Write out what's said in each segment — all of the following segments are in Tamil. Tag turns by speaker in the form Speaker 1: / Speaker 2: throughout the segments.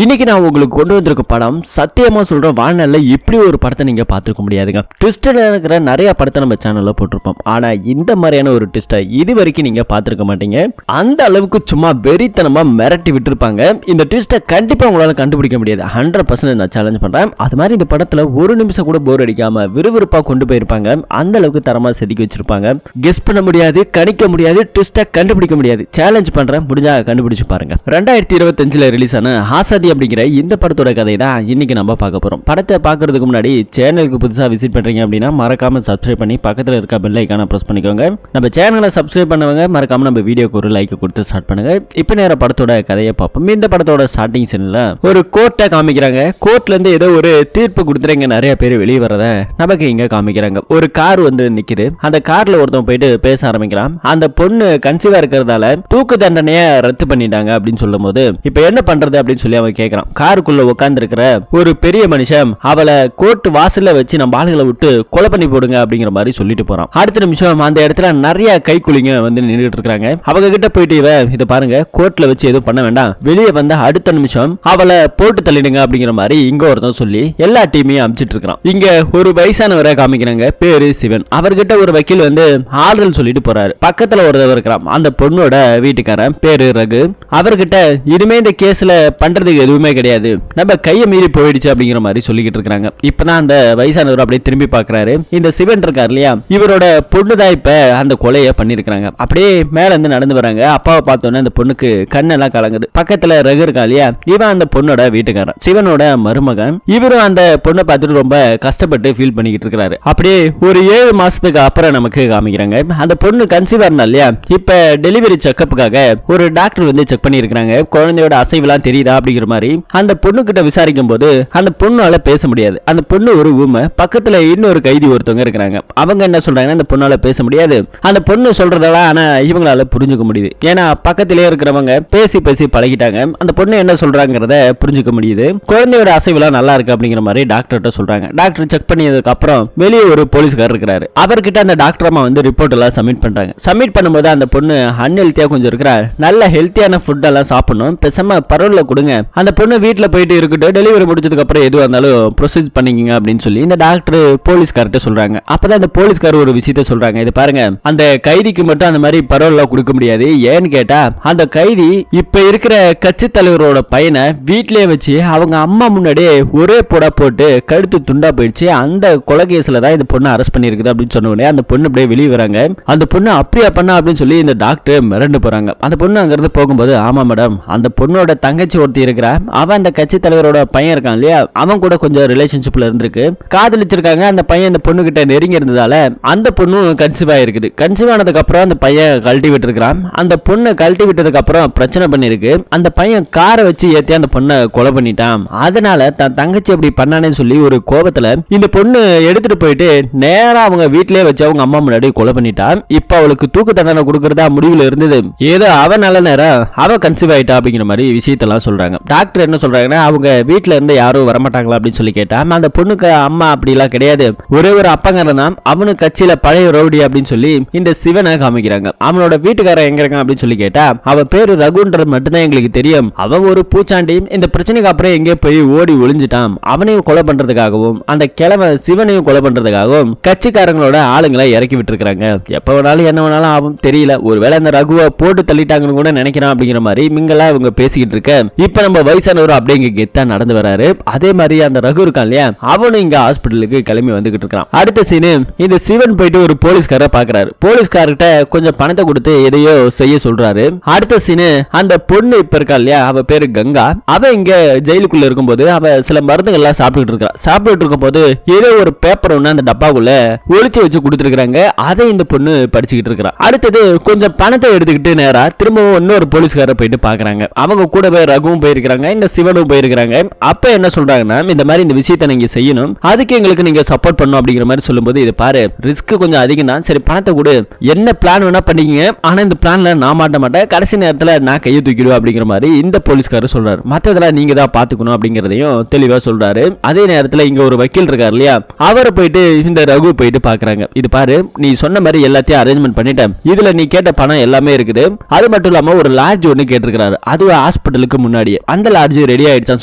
Speaker 1: இன்னைக்கு நான் உங்களுக்கு கொண்டு வந்திருக்க படம் சத்தியமா சொல்ற வாழ்நாள்ல இப்படி ஒரு படத்தை நீங்க பார்த்திருக்க முடியாதுங்க. ட்விஸ்டட் இருக்கிற நிறைய படத்தை நம்ம சேனல்ல போட்டிருப்போம். ஆனா இந்த மாதிரியான ஒரு ட்விஸ்டை இது வரைக்கும் நீங்க பார்த்திருக்க மாட்டீங்க. அந்த அளவுக்கு சும்மா வெறித்தனமா மிரட்டி விட்டுருப்பாங்க. இந்த ட்விஸ்டை கண்டிப்பா உங்களால கண்டுபிடிக்க முடியாது. 100% நான் சேலஞ்ச் பண்றேன். அது மாதிரி இந்த படத்துல ஒரு நிமிஷம் கூட போர் அடிக்காம விறுவிறுப்பா கொண்டு போயிருப்பாங்க. அந்த அளவுக்கு தரமா செதுக்கி வச்சிருப்பாங்க. கெஸ் பண்ண முடியாது, கணிக்க முடியாது, ட்விஸ்டை கண்டுபிடிக்க முடியாது. சேலஞ்ச் பண்றேன், முடிஞ்சா கண்டுபிடிச்சு பாருங்க. 2025 ரிலீஸ் ஆன ஆசாதி அப்படிங்கிற இந்த படத்தோட கதை தான் இன்னைக்கு நம்ம பார்க்க போறோம். படத்தை பார்க்கறதுக்கு முன்னாடி சேனலுக்கு புதுசா விசிட் பண்றீங்க அப்படின்னா மறக்காம சப்ஸ்கிரைப் பண்ணி பக்கத்துல இருக்க பெல் ஐகானை பிரஸ் பண்ணிக்கோங்க. நம்ம சேனலை சப்ஸ்கிரைப் பண்ணவங்க மறக்காம நம்ம வீடியோக்கு ஒரு லைக் கொடுத்து ஸ்டார்ட் பண்ணுங்க. இப்போ நேர படத்தோட கதையை பார்ப்போம். இந்த படத்தோட ஸ்டார்டிங் சீன்ல ஒரு கோர்ட்டை காமிக்கிறாங்க. கோர்ட்ல இருந்து ஏதோ ஒரு தீர்ப்பு கொடுத்துறீங்க, நிறைய பேர் வெளியே வரத நமக்கு இங்க காமிக்கிறாங்க. ஒரு கார் வந்து நிக்குது. அந்த கார்ல ஒருத்தன் போயிட்டு பேச ஆரம்பிக்கிறான். அந்த பொண்ணு கன்சீவா இருக்கிறதால தூக்கு தண்டனையை ரத்து பண்ணிட்டாங்க அப்படின்னு சொல்லும் போது இப்ப என்ன பண்றது அப்படின்னு சொல்லி அவன் கேட்கிறான். காருக்குள்ள உட்கார்ந்து இருக்கிற ஒரு பெரிய மனுஷன் அவளை கோர்ட் வாசல்ல வச்சு நம்ம ஆளுகளை விட்டு கொலை பண்ணி போடுங்க அப்படிங்கிற மாதிரி சொல்லிட்டு போறான். அடுத்த நிமிஷம் அந்த இடத்துல நிறைய கைக்குலிங்க வந்து நின்றுட்டு இருக்காங்க. அவங்க கிட்ட போயிட்டு இதை பாருங்க, கோர்ட்ல வச்சு எதுவும் பண்ண வேண்டாம், வெளியே வந்த அடுத்த நிமிஷம் அவளை போட்டு தள்ளிடுங்க அப்படிங்கிற மாதிரி இங்க ஒருத்தன் சொல்லி எல்லா டீமையும் அனுப்பிச்சிட்டு இருக்கான். இங்க ஒரு வயசானவரை காமிக்கிறாங்க. பேரு சிவன். அவர்கிட்ட ஒரு வக்கீல் வந்து ஆறுதல் சொல்லிட்டு போறாரு. பக்கத்துல ஒருத்தவர் இருக்கிறான், அந்த பொண்ணோட வீட்டுக்காரன், பேரு ரகு. அவர்கிட்ட இனிமே இந்த கேஸ்ல பண்றதுக்கு எதுவுமே கிடையாது, நம்ம கையை மீறி போயிடுச்சு அப்படிங்கிற மாதிரி சொல்லிக்கிட்டு இருக்காங்க. இப்பதான் அந்த வயசானவர் அப்படியே திரும்பி பாக்குறாரு. இந்த சிவன் இருக்கார் இல்லையா, இவரோட பொண்ணுதான் இப்ப அந்த கொலையை பண்ணிருக்காங்க. அப்படியே மேல இருந்து நடந்து வராங்க. அப்பாவை பார்த்தோன்னே அந்த பொண்ணுக்கு கண்ணெல்லாம் கலங்குது. பக்கத்துல ரகு இருக்கா இல்லையா, இவன் அந்த பொண்ணோட வீட்டுக்காரன், சிவனோட மருமகன். இவரும் அந்த பொண்ணை பார்த்துட்டு ரொம்ப கஷ்டப்பட்டு ஃபீல் பண்ணிக்கிட்டு இருக்காரு. அப்படியே ஒரு 7 மாசத்துக்கு அப்புறம் நமக்கு காமிக்கிறாங்க. அந்த பொண்ணு கன்சீவா இருந்தா இல்லையா, இப்ப டெலிவரி செக்கப்புக்காக ஒரு டாக்டர் வந்து செக் பண்ணி இருக்காங்க. குழந்தையோட அசைவெல்லாம் தெரியுதா அப்படிங்கிற மாதிரி அந்த பொண்ணு கிட்ட விசாரிக்கும் போது அந்த பொண்ணால பேச முடியாது. அந்த பொண்ணு ஒரு ஊமை. பக்கத்துல இன்னொரு கைதி ஒருத்தவங்க இருக்காங்க. அவங்க என்ன சொல்றாங்கன்னா, அந்த பொண்ணால பேச முடியாது. அந்த பொண்ணு சொல்றதெல்லாம் ஆனா இவங்களால புரிஞ்சுக்க முடியுது. ஏன்னா பக்கத்திலே இருக்கிறவங்க பேசி பேசி பழகிட்டாங்க. அந்த பொண்ணு என்ன சொல்றாங்கிறத புரிஞ்சுக்க முடியுது. குழந்தையோட அசைவெல்லாம் நல்லா இருக்கு அப்படிங்கிற மாதிரி டாக்டர்கிட்ட சொல்றாங்க. டாக்டர் செக் பண்ணியதுக்கு அப்புறம் வெளியே ஒரு போலீஸ்காரர் இருக்கிறாரு. அவர்கிட்ட அந்த டாக்டர் அம்மா வந்து ரிப்போர்ட் எல்லாம் சப்மிட் பண்றாங்க. சப்மிட் பண்ணும்போது அந்த பொண்ணு அன்ஹெல்த்தியா கொஞ்சம் இருக்கிறா, நல்ல ஹெல்த்தியான ஃபுட் எல்லாம் சாப்பிடணும், பேசாம பரவல்ல கொடுங்க, அந்த பொண்ணு வீட்டுல போயிட்டு இருக்கட்டும், டெலிவரி முடிச்சதுக்கு அப்புறம் எதுவாக இருந்தாலும் ப்ரொசீஜ் பண்ணிக்கங்க அப்படின்னு சொல்லி இந்த டாக்டர் போலீஸ்கார்ட்ட சொல்றாங்க. அப்பதான் அந்த போலீஸ்கார் ஒரு விஷயத்த சொல்றாங்க. இது பாருங்க, அந்த கைதிக்கு மட்டும் அந்த மாதிரி பரவல்லாம் கொடுக்க முடியாது. ஏன்னு கேட்டா அந்த கைதி இப்ப இருக்கிற கட்சி தலைவரோட பையனை வீட்லயே வச்சு அவங்க அம்மா முன்னாடியே ஒரே போடா போட்டு கழுத்து துண்டா போயிடுச்சு. அந்த கொலை கேஸ்ல தான் இந்த பொண்ணு அரெஸ்ட் பண்ணிருக்குது அப்படின்னு சொன்ன உடனே அந்த பொண்ணு அப்படியே வெளியே வராங்க. அந்த பொண்ணு அப்படியா பண்ணா அப்படின்னு சொல்லி இந்த டாக்டர் மிரண்டு போறாங்க. அந்த பொண்ணு அங்கிருந்து போகும்போது, ஆமா மேடம், அந்த பொண்ணோட தங்கச்சி ஒருத்தி இருக்கிறா, அவன் அந்த கட்சி தலைவரோட பையன் இருக்கான் இல்லையா, அவன் கூட கொஞ்சம் ரிலேஷன்ஷிப்ல இருந்திருக்கு, காதலிச்சிருக்காங்க. அந்த பையன் இந்த பொண்ணு கிட்ட நெருங்கி இருந்ததால அந்த பொண்ணு கன்சீவ் ஆயிருக்குது. கன்சீவ் ஆனதுக்கு அப்புறம் அந்த பையன் கழட்டி விட்டு இருக்கிறான். அந்த பொண்ணை கழட்டி விட்டதுக்கு அப்புறம் பிரச்சனை பண்ணிருக்கு. அந்த பையன் காரை வச்சு ஏத்தி அந்த பொண்ணை கொலை பண்ணிட்டான். அதனால தன் தங்கச்சி அப்படி பண்ணானே சொல்லி ஒரு கோபத்துல இந்த பொண்ணு எடுத்துட்டு போயிட்டு நேரா அவங்க வீட்லயே வச்சு அவங்க அம்மா முன்னாடி கொலை பண்ணிட்டான். இப்ப அவளுக்கு தூக்கு தண்டனை கொடுக்கறதா முடிவுல இருந்தது. ஏதோ அவ நல்ல நேரம் அவ கன்சீவ் ஆயிட்டா அப்படிங்கிற மாதிரி விஷயத்தெல்லாம் சொல்றாங்க. டாக்டர் என்ன சொல்றாங்கன்னா, அவங்க வீட்டுல இருந்து யாரும் வரமாட்டாங்களா அப்படின்னு சொல்லி கேட்டா, அந்த பொண்ணுக்கு அம்மா அப்படி எல்லாம் கிடையாது, ஒரே ஒரு அப்பங்காரன் தான், அவனு கட்சியில பழைய ரவுடி அப்படின்னு சொல்லி இந்த சிவனை காமிக்கிறாங்க. அவனோட வீட்டுக்காரன் எங்க இருக்கான் அப்படின்னு சொல்லி கேட்டா, அவன் பேரு ரகுன்றது மட்டும்தான் எங்களுக்கு தெரியும், அவன் ஒரு பூச்சாண்டி, இந்த பிரச்சனைக்கு அப்புறம் எங்கே போய் ஓடி ஒளிஞ்சிட்டான், அவனையும் கொலை பண்றதுக்காகவும் அந்த கிழமை சிவனையும் கொலை பண்றதுக்காகவும் கட்சிக்காரங்களோட ஆளுங்களை இறக்கி விட்டு இருக்காங்க. எப்ப வேணாலும் என்ன வேணாலும் ஆகும் தெரியல, ஒருவேளை அந்த ரகுவை போட்டு தள்ளிட்டாங்கன்னு கூட நினைக்கிறான் அப்படிங்கிற மாதிரி மிங்களா இவங்க பேசிக்கிட்டு இருக்க. இப்ப நம்ம வயசானவர் அப்படியே இங்க கெத்தா நடந்து வராரு. அதே மாதிரி அந்த ரகு இருக்கான் இல்லையா, அவனும் இங்க ஹாஸ்பிட்டலுக்கு கிளம்பி வந்துகிட்டு இருக்கான். அடுத்த சீனு, இந்த சிவன் போயிட்டு ஒரு போலீஸ்கார பாக்குறாரு. போலீஸ்கார்கிட்ட கொஞ்சம் பணத்தை கொடுத்து எதையோ செய்ய சொல்றாரு. அடுத்த சீனு, அந்த பொண்ணு இப்ப இருக்கா இல்லையா, அவ பேரு கங்கா, அவ இங்க ஜெயிலுக்குள்ள இருக்கும்போது அவ சில மருந்துகள் எல்லாம் சாப்பிட்டுட்டு இருக்கா. சாப்பிட்டுட்டு இருக்கும் போது ஏதோ ஒரு பேப்பர் ஒண்ணு அந்த டப்பாக்குள்ள ஒளிச்சு வச்சு கொடுத்துருக்காங்க. அதை இந்த பொண்ணு படிச்சுக்கிட்டு இருக்கா. அடுத்தது கொஞ்சம் பணத்தை எடுத்துக்கிட்டு நேரா திரும்பவும் இன்னொரு போலீஸ்கார போயிட்டு பாக்குறாங்க. அவங்க கூடவே ரகுவும் போயிருக்காங்க, இந்த சிவனும் போயிருக்காங்க. அப்ப என்ன சொல்றாங்கன்னா, இந்த மாதிரி இந்த விஷயத்தை நீங்க செய்யணும், அதுக்கு எங்களுக்கு நீங்க சப்போர்ட் பண்ணணும் அப்படிங்கிற மாதிரி சொல்லும்போது, இது பாரு ரிஸ்க் கொஞ்சம் அதிகம் தான், சரி பணத்தை கொடு, என்ன பிளான் வேணா பண்ணிக்கங்க, ஆனா இந்த பிளான்ல நான் மாட்ட மாட்டேன், கடைசி நேரத்துல நான் கையை தூக்கிடுவேன் அப்படிங்கிற மாதிரி இந்த போலீஸ்காரர் சொல்றாரு. மத்ததெல்லாம் நீங்க தான் பாத்துக்கணும் அப்படிங்கறதையும் தெளிவா சொல்றாரு. அதே நேரத்துல இங்க ஒரு வக்கீல் இருக்காரு இல்லையா, அவரை போயிட்டு இந்த ரகு போயிட்டு பாக்குறாங்க. இது பாரு, நீ சொன்ன மாதிரி எல்லாத்தையும் அரேஞ்ச்மெண்ட் பண்ணிட்டேன், இதுல நீ கேட்ட பணம் எல்லாமே இருக்குது, அது மட்டும் இல்லாம ஒரு லாட்ஜ் ஒண்ணு கேட்டிருக்காரு, அது ஹாஸ்பிட்டலுக்கு முன்னாடியே. அந்த அந்த லாட்ஜ் ரெடி ஆயிடுச்சான்னு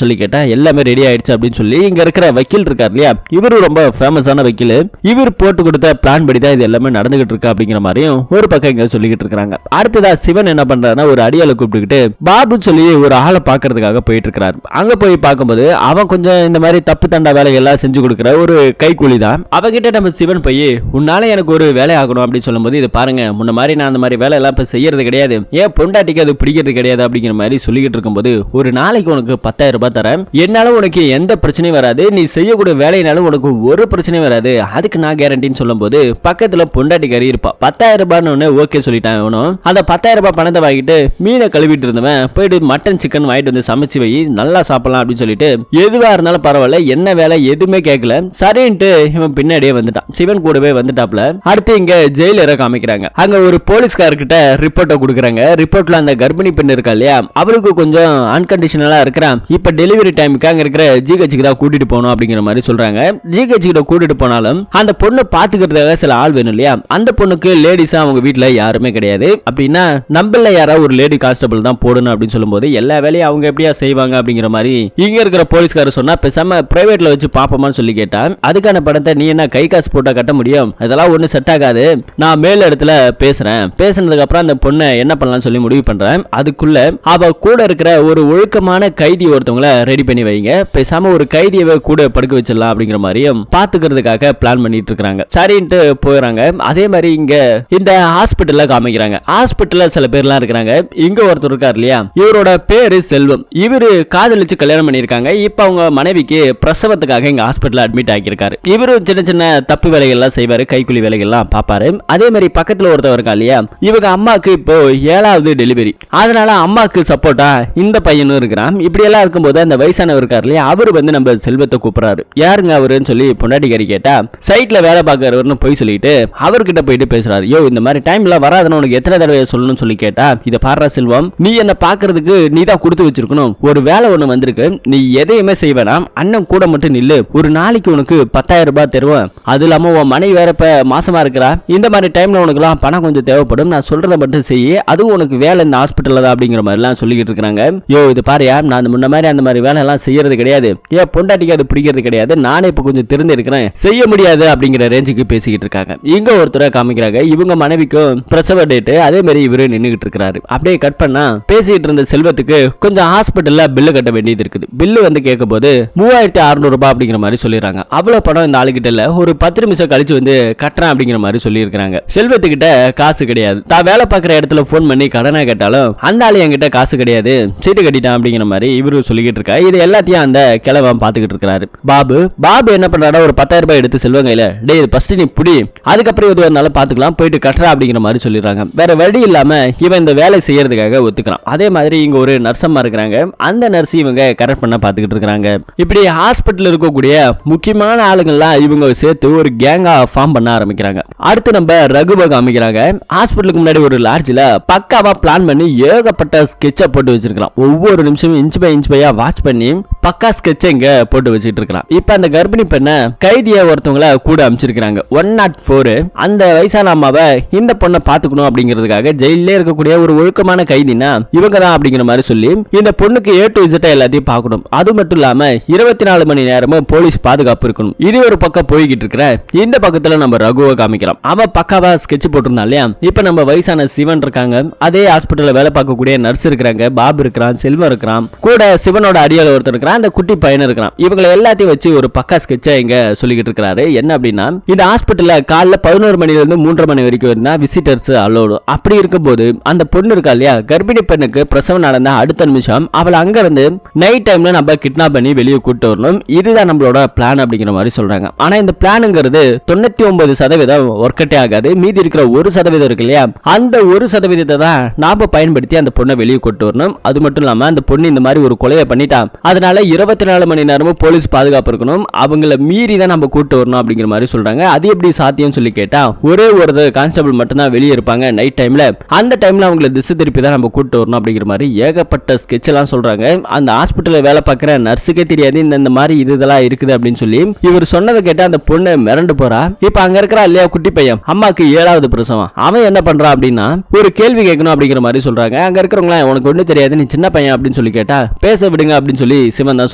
Speaker 1: சொல்லி கேட்டா எல்லாமே ரெடி ஆயிடுச்சு அப்படின்னு சொல்லி இங்க இருக்கிற வக்கீல் இருக்கார் இல்லையா, இவரு ரொம்ப ஃபேமஸான வக்கீல், இவர் போட்டு கொடுத்த பிளான் படி தான் இது எல்லாமே நடந்துகிட்டு இருக்கு அப்படிங்கிற மாதிரியும் ஒரு பக்கம் இங்க சொல்லிக்கிட்டு இருக்காங்க. அடுத்ததா சிவன் என்ன பண்றாருன்னா ஒரு அடியாளை கூப்பிட்டுக்கிட்டு பாபு சொல்லி ஒரு ஆளை பாக்குறதுக்காக போயிட்டு இருக்கிறார். அங்க போய் பார்க்கும்போது அவன் கொஞ்சம் இந்த மாதிரி தப்பு தண்டா வேலைகள்லாம் செஞ்சு கொடுக்குற ஒரு கைக்கூலி தான். அவகிட்ட நம்ம சிவன் போய் உன்னால எனக்கு ஒரு வேலை ஆகணும் அப்படின்னு சொல்லும்போது இது பாருங்க முன்ன மாதிரி நான் அந்த மாதிரி வேலை எல்லாம் இப்ப செய்யறது கிடையாது, ஏன் பொண்டாட்டிக்கு அது பிடிக்கிறது கிடையாது அப்படிங்கிற மாதிரி சொல்லிக்கிட்டு இருக்கும்போது ஒரு நாளைக்கு உனக்கு 10,000 ரூபாய் தரேன், என்னால உனக்கு எந்த பிரச்சனையும் வராது, நீ செய்யக்கூடிய வேலையினாலும் உனக்கு ஒரு பிரச்சனையும் வராது, அதுக்கு நான் கேரண்டின்னு சொல்லும்போது பக்கத்துல பொண்டாட்டி கறி இருப்பா. 10,000 ரூபான்னு ஓகே சொல்லிட்டான். இவனும் அந்த 10,000 ரூபாய் பணத்தை வாங்கிட்டு மீனை கழுவிட்டு இருந்தவன் போயிட்டு மட்டன் சிக்கன் வாங்கிட்டு வந்து சமைச்சு வை, நல்லா சாப்பிடலாம் அப்படின்னு சொல்லிட்டு எதுவா இருந்தாலும் பரவாயில்ல என்ன வேலை எதுவுமே கேட்கல சரின்ட்டு இவன் பின்னாடியே வந்துட்டான். சிவன் கூடவே வந்துட்டாப்ல. அடுத்து இங்க ஜெயிலரை காமிக்கிறாங்க. அங்க ஒரு போலீஸ்காரர்கிட்ட ரிப்போர்ட்டை கொடுக்குறாங்க. ரிப்போர்ட்ல அந்த கர்ப்பிணி பெண் இருக்கா இல்லையா, அவளுக்கு கொஞ்சம் அன்கண்டிஷனலா இருக்கிறான், இப்ப டெலிவரி டைமுக்கு அங்க இருக்கிற ஜிஹெச்சுக்கு தான் கூட்டிட்டு போகணும் அப்படிங்கிற மாதிரி சொல்றாங்க. ஜிஹெச் கிட்ட கூட்டிட்டு போனாலும் அந்த பொண்ணு பாத்துக்கிறதுக்காக சில ஆள் வேணும் இல்லையா, அந்த பொண்ணுக்கு லேடிஸா அவங்க வீட்டுல யாருமே கிடையாது. அப்படின்னா நம்மள யாராவது ஒரு லேடி கான்ஸ்டபிள் தான் போடணும் அப்படின்னு சொல்லும்போது எல்லா வேலையும் அவங்க எப்படியா செய்வாங்க அப்படிங்கிற மாதிரி இங்க இருக்கிற போலீஸ்காரர் சொன்னா பேசாம பிரைவேட்ல வச்சு பாப்போமான்னு சொல்லி கேட்டான். அதுக்கான பணத்தை நீ என்ன கை காசு போட்டா கட்ட முடியும், அதெல்லாம் ஒண்ணு செட் ஆகாது, நான் மேல இடத்துல பேசுறேன், பேசினதுக்கு அப்புறம் அந்த பொண்ணை என்ன பண்ணலாம் சொல்லி முடிவு பண்றேன், அதுக்குள்ள அவ கூட இருக்கிற ஒரு ஒழுக்கமான கைதி ஒருத்தவங்களை ரெடி பண்ணி வைங்க, பேசாம ஒரு கைதியவை கூட படுக்க வச்சிடலாம் அப்படிங்கிற மாதிரியும் பாத்துக்கிறதுக்காக பிளான் பண்ணிட்டு இருக்காங்க. சரின்ட்டு போயிடறாங்க. அதே மாதிரி இங்க இந்த ஹாஸ்பிட்டல்ல காமிக்கிறாங்க. ஹாஸ்பிட்டல்ல சில பேர்லாம் இருக்கிறாங்க. இங்க ஒருத்தர் இருக்கார் இல்லையா, இவரோட பேரு செல்வம், இவரு காதலிச்சு கல்யாணம் பண்ணிருக்காங்க. இப்ப அவங்க மனைவிக்கு பிரசவத்துக்காக இங்க ஹாஸ்பிட்டல் அட்மிட் ஆகியிருக்காரு. இவரு சின்ன சின்ன தப்பு வேலைகள் எல்லாம் செய்வாரு, கைக்கூலி வேலைகள் எல்லாம் பாப்பாரு. அதே மாதிரி பக்கத்துல ஒருத்தவர் இருக்கா இல்லையா, இவங்க அம்மாக்கு இப்போ 7வது டெலிவரி, அதனால அம்மாக்கு சப்போர்ட்டா இந்த பையனும் இருக்கிறான். இப்படி எல்லாம் இருக்கும்போது அந்த வயசானவர் இருக்கார் இல்லையா, அவரு வந்து நம்ம செல்வத்தை கூப்பிடுறாரு. யாருங்க அவருன்னு சொல்லி பொண்டாட்டிக்காரி கேட்டா சைட்ல வேலை பார்க்கறவர்னு போய் சொல்லிட்டு அவர்கிட்ட போயிட்டு பேசுறாரு. யோ இந்த மாதிரி டைம்ல வராதுன்னு உனக்கு எத்தனை தடவை சொல்லணும்னு சொல்லி கேட்டா, இத பாடுற செல்வம், நீ என்ன பாக்குறதுக்கு நீ தான் கொடுத்து வச்சிருக்கணும், ஒரு வேலை ஒண்ணு வந்திருக்கு, நீ எதையுமே செய்வேனாம், அண்ணன் கூட மட்டும் நில்லு, ஒரு நாளைக்கு உனக்கு 10,000 ரூபாய் தருவேன், அது இல்லாம உன் மனைவி வேற இப்ப மாசமா இருக்கிறா, இந்த மாதிரி டைம்ல உனக்கு எல்லாம் பணம் கொஞ்சம் தேவைப்படும், நான் சொல்றத மட்டும் செய்ய, அதுவும் உனக்கு வேலை இந்த ஹாஸ்பிட்டல்ல தான் அப்படிங்கிற மாதிரி எல்லாம் சொல்லிக்கிட்டு இருக்காங்க. யோ இது பாரியா, நான் முன்ன மாதிரி அந்த மாதிரி வேலை எல்லாம் செய்யறது கிடையாது, ஏன் பொண்டாட்டிக்கு அது பிடிக்கிறது கிடையாது, நானே இப்ப கொஞ்சம் தெரிந்து இருக்கிறேன், செய்ய முடியாது அப்படிங்கிற ரேஞ்சுக்கு பேசிக்கிட்டு இருக்காங்க. இங்க ஒருத்தரை காமிக்கிறாங்க. இவங்க மனைவிக்கும் பிரசவ டேட், அதே மாதிரி இவரு நின்னுகிட்டு இருக்காரு. அப்படியே கட் பண்ணா பேசிட்டு இருந்த செல்வத்துக்கு கொஞ்சம் ஹாஸ்பிட்டல்ல பில்லு கட்ட வேண்டியது இருக்குது. பில்லு வந்து கேட்கும் போது 3600 ரூபாய் அப்படிங்கிற மாதிரி சொல்லிடுறாங்க. அவ்வளவு பணம் இந்த ஆளுகிட்ட இல்ல, ஒரு 10 நிமிஷம் கழிச்சு வந்து கட்டுறேன் அப்படிங்கிற மாதிரி சொல்லி இருக்காங்க. செல்வத்துக்கிட்ட காசு கிடையாது. தான் வேலை பார்க்குற இடத்துல போன் பண்ணி கடனை கேட்டாலும் அந்த ஆளு என்கிட்ட காசு கிடையாது, சீட்டு கட்டிட்டான் அப்படிங்கிற மாதிரி இவரு சொல்லிக்கிட்டு இருக்கா. இது எல்லாத்தையும் அந்த கிழவன் பாத்துக்கிட்டு இருக்காரு. பாபு என்ன பண்றாரு, ஒரு 10,000 ரூபாய் எடுத்து செல்வம் கையில, டேய் ஃபர்ஸ்ட் நீ புடி, அதுக்கப்புறம் எதுவாக இருந்தாலும் பாத்துக்கலாம், போயிட்டு கட்டுறா அப்படிங்கிற மாதிரி சொல்லிடுறாங்க. வேற வழி இல்லாம இவன் இந்த வேலை செய்யறதுக்காக ஒத்துக்கிறான். அதே மாதிரி இங்க ஒரு நர்சம்மா இருக்கிறாங்க. அந்த நர்ஸ் இவங்க கரெக்ட் பண்ண பாத்துக்கிட்டு இருக்காங்க. இப்படி ஹாஸ்பிட்டல் இருக்கக்கூடிய முக்கியமான ஆளுங்கள்லாம் இவங்க சேர்த்து ஒரு கேங்கா ஃபார்ம் பண்ண ஆரம்பிக்கிறாங்க. அடுத்து நம்ம ரகுவை காமிக்கிறாங்க. ஹாஸ்பிட்டலுக்கு முன்னாடி ஒரு லாட்ஜ்ல பக்காவா பிளான் பண்ணி ஏகப்பட்ட ஸ்கெட்சை போட்டு வச்சிருக்கான். ஒவ்வொரு நிமிஷமும் இன்ச் பை இன்ச் பையா வாட்ச் பண்ணி பக்கா ஸ்கெட்சை இங்க போட்டு வச்சுட்டு இருக்கான். இப்ப அந்த கர்ப்பிணி பெண்ணை கைதியா ஒருத்தவங்கள கூட அமைச்சிருக்காங்க. 104 அந்த வயசான அம்மாவை இந்த பொண்ணை பாத்துக்கணும் அப்படிங்கிறதுக்காக ஜெயிலே இருக்கக்கூடிய ஒரு ஒழுக்கமான கைதினா இவங்க தான் அப்படிங்கிற மாதிரி சொல்லி இந்த பொண்ணுக்கு A to Z எல்லாத்தையும் பார்க்கணும். அது மட்டும் இல்லாம 24 மணி நேரமும் போலீஸ் பாதுகாப்பு இருக்கணும். இது ஒரு பக்கம் போய்கிட்டு இருக்கிற இந்த பக்கத்துல நம்ம ரகுவை காமிக்கலாம். அவன் பக்காவா ஸ்கெட்ச் போட்டிருந்தான் இல்லையா. இப்ப நம்ம வயசான சிவன் இருக்காங்க, அதே ஹாஸ்பிட்டல்ல வேலை பார்க்கக்கூடிய நர்ஸ் இருக்கிறாங்க, பாபு இருக்கிறான், செல்வம் இருக்கிறான், கூட சிவனோட அடியால ஒருத்தர் இருக்கிறான், அந்த குட்டி பையன் இருக்கிறான். இவங்களை எல்லாத்தையும் வச்சு ஒரு பக்கா ஸ்கெட்சா இங்க சொல்லிக்கிட்டு இருக்காரு. என்ன அப்படின்னா இந்த ஹாஸ்பிட்டல்ல காலைல 11 மணில இருந்து 3:30 மணி வரைக்கும் இருந்தா விசிட்டர்ஸ் அலோடு. அப்படி இருக்கும்போது அந்த பொண்ணு இருக்கா இல்லையா, கர்ப்பிணி பெண்ணுக்கு பிரசவம் நடந்த அடுத்த நிமிஷம் அவளை அங்க இருந்து நைட் டைம்ல நம்ம கிட்னாப் பண்ணி வெளியே கூட்டு வரணும். இதுதான் நம்மளோட பிளான் அப்படிங்கிற மாதிரி சொல்றாங்க. ஆனா இந்த பிளானுங்கிறது 99% ஒர்க் அவுட் ஆகாது. மீதி இருக்கிற 1% இருக்கு இல்லையா, அந்த 1% தான் நாம பயன்படுத்தி அந்த பொண்ணை வெளியே கூட்டு வரணும். அது மட்டும் இல்லாம அந்த பொண்ணு இந்த மாதிரி ஒரு கொலையை பண்ணிட்டா, அதனால 24 மணி நேரமும் போலீஸ் பாதுகாப்பு இருக்கணும், அவங்கள மீறி தான் நம்ம கூட்டு வரணும் அப்படிங்கிற மாதிரி சொல்றாங்க. அது எப்படி சாத்தியம் சொல்லி கேட்டா, ஒரே ஒரு கான்ஸ்டபிள் மட்டும் தான் வெளியே இருப்பாங்க நைட் டைம்ல, அந்த டைம்ல அவங்கள திசை திருப்பி தான் நம்ம கூட்டு வரணும் அப்படிங்கிற மாதிரி ஏகப்பட்ட ஸ்கெட்ச் எல்லாம் சொல்றாங்க. அந்த ஹாஸ்பிட்டல்ல வேலை பார்க்குற நர்ஸுக்கே தெரியாது இந்த மாதிரி இதெல்லாம் இருக்குது அப்படின்னு சொல்லி இவர் சொன்னதை கேட்டு அந்த பொண்ணு மிரண்டு போறா. இப்ப அங்க இருக்கிறா இல்லையா குட்டி பையன், அம்மாக்கு 7வது பிரசவம், அவன் என்ன பண்றான் அப்படின்னா ஒரு கேள்வி கேட்கணும் அப்படிங்கிற மாதிரி சொல்றாங்க. அங்க இருக்கிறவங்க உனக்கு ஒண்ணு தெரியாது, நீ சின்ன பையன் அப்படின்னு சொல்லி சொல்லி கேட்டா பேச விடுங்க அப்படின்னு சொல்லி சிவன் தான்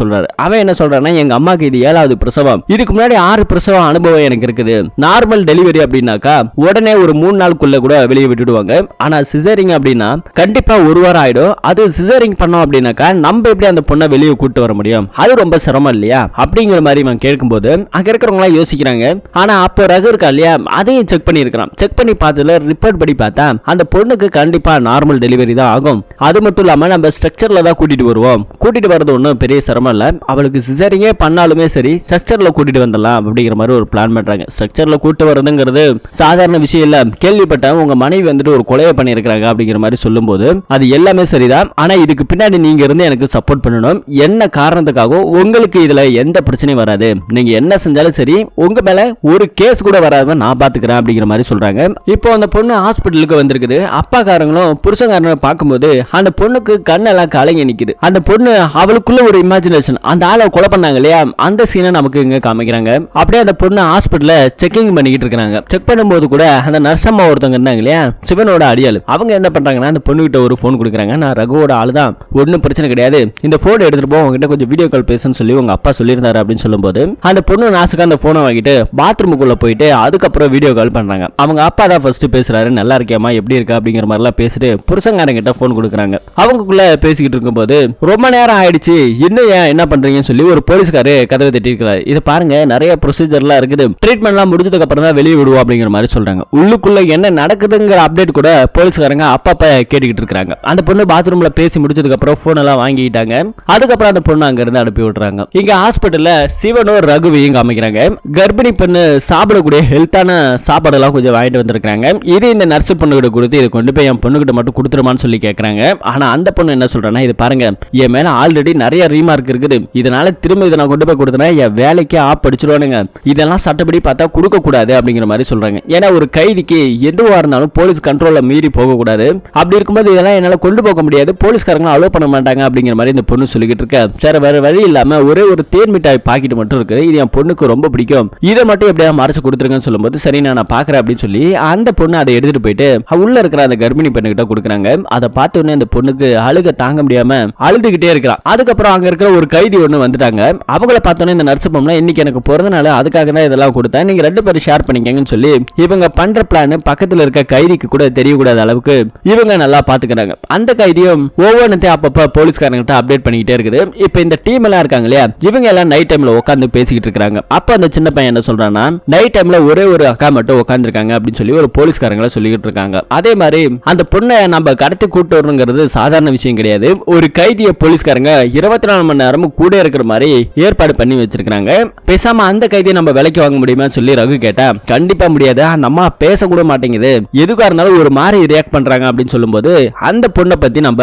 Speaker 1: சொல்றாரு. அவன் என்ன சொல்றான்னா, எங்க அம்மாக்கு இது 7வது பிரசவம், இதுக்கு முன்னாடி 6 பிரசவ அனுபவம் எனக்கு இருக்குது. நார்மல் டெலிவரி அப்படின்னாக்கா உடனே ஒரு 3 நாளுக்குள்ள கூட வெளியே விட்டுடுவாங்க. ஆனா சிசேரிங் அப்படின்னா கண்டிப்பா 1 வாரம் ஆயிடும். அது சிசேரிங் பண்ணோம் அப்படின்னாக்கா நம்ம எப்படி அந்த பொண்ணை வெளியே கூட்டு வர முடியும், அது ரொம்ப சிரமம் இல்லையா அப்படிங்கிற மாதிரி இவன் கேட்கும்போது அங்க இருக்கிறவங்க யோசிக்கிறாங்க. ஆனா அப்போ ரகு இருக்கா இல்லையா, அதையும் செக் பண்ணி இருக்கிறான். செக் பண்ணி பார்த்ததுல ரிப்போர்ட் படி பார்த்தா அந்த பொண்ணுக்கு கண்டிப்பா நார்மல் டெலிவரி தான் ஆகும். அது மட்டும் இல்லாம நம்ம ஸ்ட்ரக்சர்ல தான் கூட்டிட்டு வருவோம். கூட்டிட்டு வரது ஒன்றும் பெரிய சிரமம் இல்ல. அவளுக்கு சிசேரிங்கே பண்ணாலுமே சரி ஸ்ட்ரக்சர்ல கூட்டிட்டு வந்துடலாம் அப்படிங்கிற மாதிரி ஒரு பிளான் பண்றாங்க. ஸ்ட்ரக்சர்ல கூட்டு வரதுங்கிறது சாதாரண விஷயம் இல்ல. கேள்விப்பட்டேன் உங்க மனைவி வந்துட்டு ஒரு கொலையை பண்ணியிருக்கிறாங்க அப்படிங்கிற மாதிரி சொல்லும்போது அது எல்லாமே சரிதான். ஆனா இதுக்கு பின்னாடி நீங்க இருந்து எனக்கு சப்போர்ட் பண்ணணும். என்ன காரணத்துக்காக உங்களுக்கு இதுல எந்த பிரச்சனையும் வராது. நீங்க என்ன செஞ்சாலும் சரி உங்க மேல ஒரு கேஸ் கூட வராத நான் பாத்துக்கிறேன் அப்படிங்கிற மாதிரி சொல்றாங்க. இப்போ அந்த பொண்ணு ஹாஸ்பிட்டலுக்கு வந்திருக்குது. அப்பாக்காரங்களும் புருஷங்காரங்களும் பார்க்கும்போது அந்த பொண்ணுக்கு கண்ணெல்லாம் கலங்கி நிக்குது. அந்த பொண்ணு அவளுக்குள்ள ஒரு இமேஜினேஷன், அந்த ஆளை கொலை பண்ணாங்க இல்லையா, அந்த சீனை நமக்கு இங்க காமிக்கிறாங்க. அப்படியே அந்த பொண்ணு ஹாஸ்பிட்டல்ல செக்கிங் பண்ணிக்கிட்டு இருக்காங்க. செக் பண்ணும்போது கூட அந்த நர்சம்மா ஒருத்தவங்க இருந்தாங்க இல்லையா, சிவனோட அடியாளு, அவங்க என்ன பண்றாங்கன்னா அந்த பொண்ணு கிட்ட ஒரு போன் கொடுக்குறாங்க. நான் ரகுவோட ஆளு தான், ஒன்னும் பிரச்சனை கிடையாது, இந்த போன் எடுத்துட்டு போ, உங்ககிட்ட கொஞ்சம் வீடியோ கால் பேசுன்னு சொல்லி உங்க அப்பா சொல்லியிருந்தாரு அப்படின்னு சொல்லும்போது அந்த பொண்ணு நாசுக்கு அந்த போனை வாங்கிட்டு பாத்ரூமுக்குள்ள போயிட்டு அதுக்கப்புறம் வீடியோ கால் பண்றாங்க. அவங்க அப்பா தான் ஃபர்ஸ்ட் பேசுறாரு. நல்லா இருக்கியாமா, எப்படி இருக்கா அப்படிங்கிற மாதிரி எல்லாம் பேசிட்டு புருஷங்காரங்கிட்ட போன் கொடுக்குறாங்க. அவங்களுக்குள்ள பேசிக்கிட்டு இருக்கும்போது ரொம்ப நேரம் ஆயிடுச்சு, இன்னும் ஏன் என்ன பண்றீங்கன்னு சொல்லி ஒரு போலீஸ்காரு கதவை தட்டி இருக்கிறாரு. இதை பாருங்க, நிறைய ப்ரொசீஜர்லாம் இருக்குது, ட்ரீட்மெண்ட்லாம் முடிஞ்சதுக்கு அப்புறம் தான் வெளியே விடுவோம் அப்படிங்கிற மாதிரி சொல்றாங்க. உள்ளுக்குள்ள என்ன நடக்குதுங்கிற அப்டேட் கூட போலீஸ்காரங்க அப்பப்ப கேட்டுக்கிட்டு இருக்காங்க. அந்த பொண்ணு பாத்ரூம்ல பேசி முடிச்சதுக்கு அப்புறம் போன் எல்லாம் வாங்கிட்டாங்க. அதுக்கப்புறம் அந்த பொண்ணு அங்க இருந்து அனுப்பி விட்டுறாங்க. இங்க ஹாஸ்பிட்டல்ல சிவனோ ரகுவையும் காமிக்கிறாங்க. கர்ப்பிணி பெண்ணு சாப்பிடக்கூடிய ஹெல்த்தான சாப்பாடு எல்லாம் கொஞ்சம் வாங்கிட்டு வந்திருக்காங்க. இது இந்த நர்ஸ் பொண்ணு கிட்ட கொடுத்து இதை கொண்டு போய் என் பொண்ணு கிட்ட மட்டும் கொடுத்துருமான்னு சொல்லி கேட்கறாங்க. ஆனா அந்த பொண்ணு என்ன சொல்றாங்கன்னா, இது பாருங்க, என் மேல ஆல்ரெடி நிறைய ரீமார்க் இருக்குது, இதனால திரும்ப இதை நான் கொண்டு போய் கொடுத்தேன்னா என் வேலைக்கு படிச்சிருவானுங்க, இதெல்லாம் சட்டப்படி பார்த்தா கொடுக்க கூடாது அப்படிங்கிற மாதிரி சொல்றாங்க. ஏன்னா ஒரு கைதிக்கு எதுவா இருந்தாலும் போலீஸ் கண்ட்ரோல்ல மீறி போக கூடாது. அப்படி இருக்கும்போது இதெல்லாம் என்னால கொண்டு போக முடியாது, போலீஸ்காரங்க அலோ பண்ண மாட்டாங்க அப்படிங்கிற மாதிரி இந்த பொண்ணு சொல்லிக்கிட்டு இருக்க. சரி, வேற வழி இல்லாம ஒரே ஒரு தேன் மிட்டாய் பாக்கெட் மட்டும் இருக்கு, இது என் பொண்ணுக்கு ரொம்ப பிடிக்கும், இதை மட்டும் எப்படியா மறைச்சு கொடுத்துருங்கன்னு சொல்லும்போது சரி நான் பாக்குறேன் அப்படின்னு சொல்லி அந்த பொண்ணு அதை எடுத்துட்டு போயிட்டு உள்ள இருக்கிற அந்த கர்ப்பிணி பெண்ணு கிட்ட கொடுக்குறாங்க. அதை பார்த்த உடனே அந்த பொண்ணுக்கு அழுக தாங்க முடியாம அழுதுகிட்டே இருக்கிறான். அதுக்கப்புறம் அங்க இருக்கிற ஒரு கைதி ஒண்ணு வந்துட்டாங்க. அவங்கள பார்த்தோன்னே இந்த நர்ஸ் பொண்ணு, இன்னைக்கு எனக்கு பிறந்த நாள், அதுக்காக தான் இதெல்லாம் கொடுத்தேன், நீங்க 2 பேரும் ஷேர் பண்ணிக்கங்கன்னு சொல்லி இவங்க பண்ற பிளான் பக்கத்துல இருக்க கைதிக்கு கூட தெரியக்கூடாத அளவுக்கு இவங்க நல்லா பாத்துக்கிறாங்க. அந்த கைதியும் ஒவ்வொன்றையும் அப்பப்ப போலீஸ்காரங்கிட்ட அப்டேட் பண்ணிக்கிட்டே இருக்குது. இப்ப இந்த டீம் எல்லாம் இருக்காங்க இல்லையா, இவங்க எல்லாம் நைட் டைம்ல உட்காந்து பேசிக்கிட்டு இருக்காங்க. அப்ப அந்த சின்ன பையன் என்ன சொல்றான்னா, நைட் டைம்ல ஒரே ஒரு அக்கா மட்டும் உட்கார்ந்து இருக்காங்க அப்படின்னு சொல்லி ஒரு போலீஸ்காரங்களை சொல்லிக்கிட்டு இருக்காங்க. அதே மாதிரி அந்த பொண்ணை நம்ம கடத்தி கூட்டு வரணுங்கிறது சாதாரண விஷயம் கிடையாது. ஒரு கைதிய போலீஸ்காரங்க 24 மணி நேரமும் கூட இருக்கிற மாதிரி ஏற்பாடு பண்ணி வச்சிருக்காங்க. பேசாம அந்த கைதியை நம்ம விலைக்கு வாங்க முடியுமா சொல்லி ரகு கேட்டா, கண்டிப்பா முடியாது, அந்த அம்மா பேச கூட மாட்டேங்குது, எதுக்கா இருந்தாலும் ஒரு மாதிரி ரியாக்ட் பண்றாங்க அப்படின்னு சொல்லும்போது அந்த பொண்ணை பத்தி நம்ம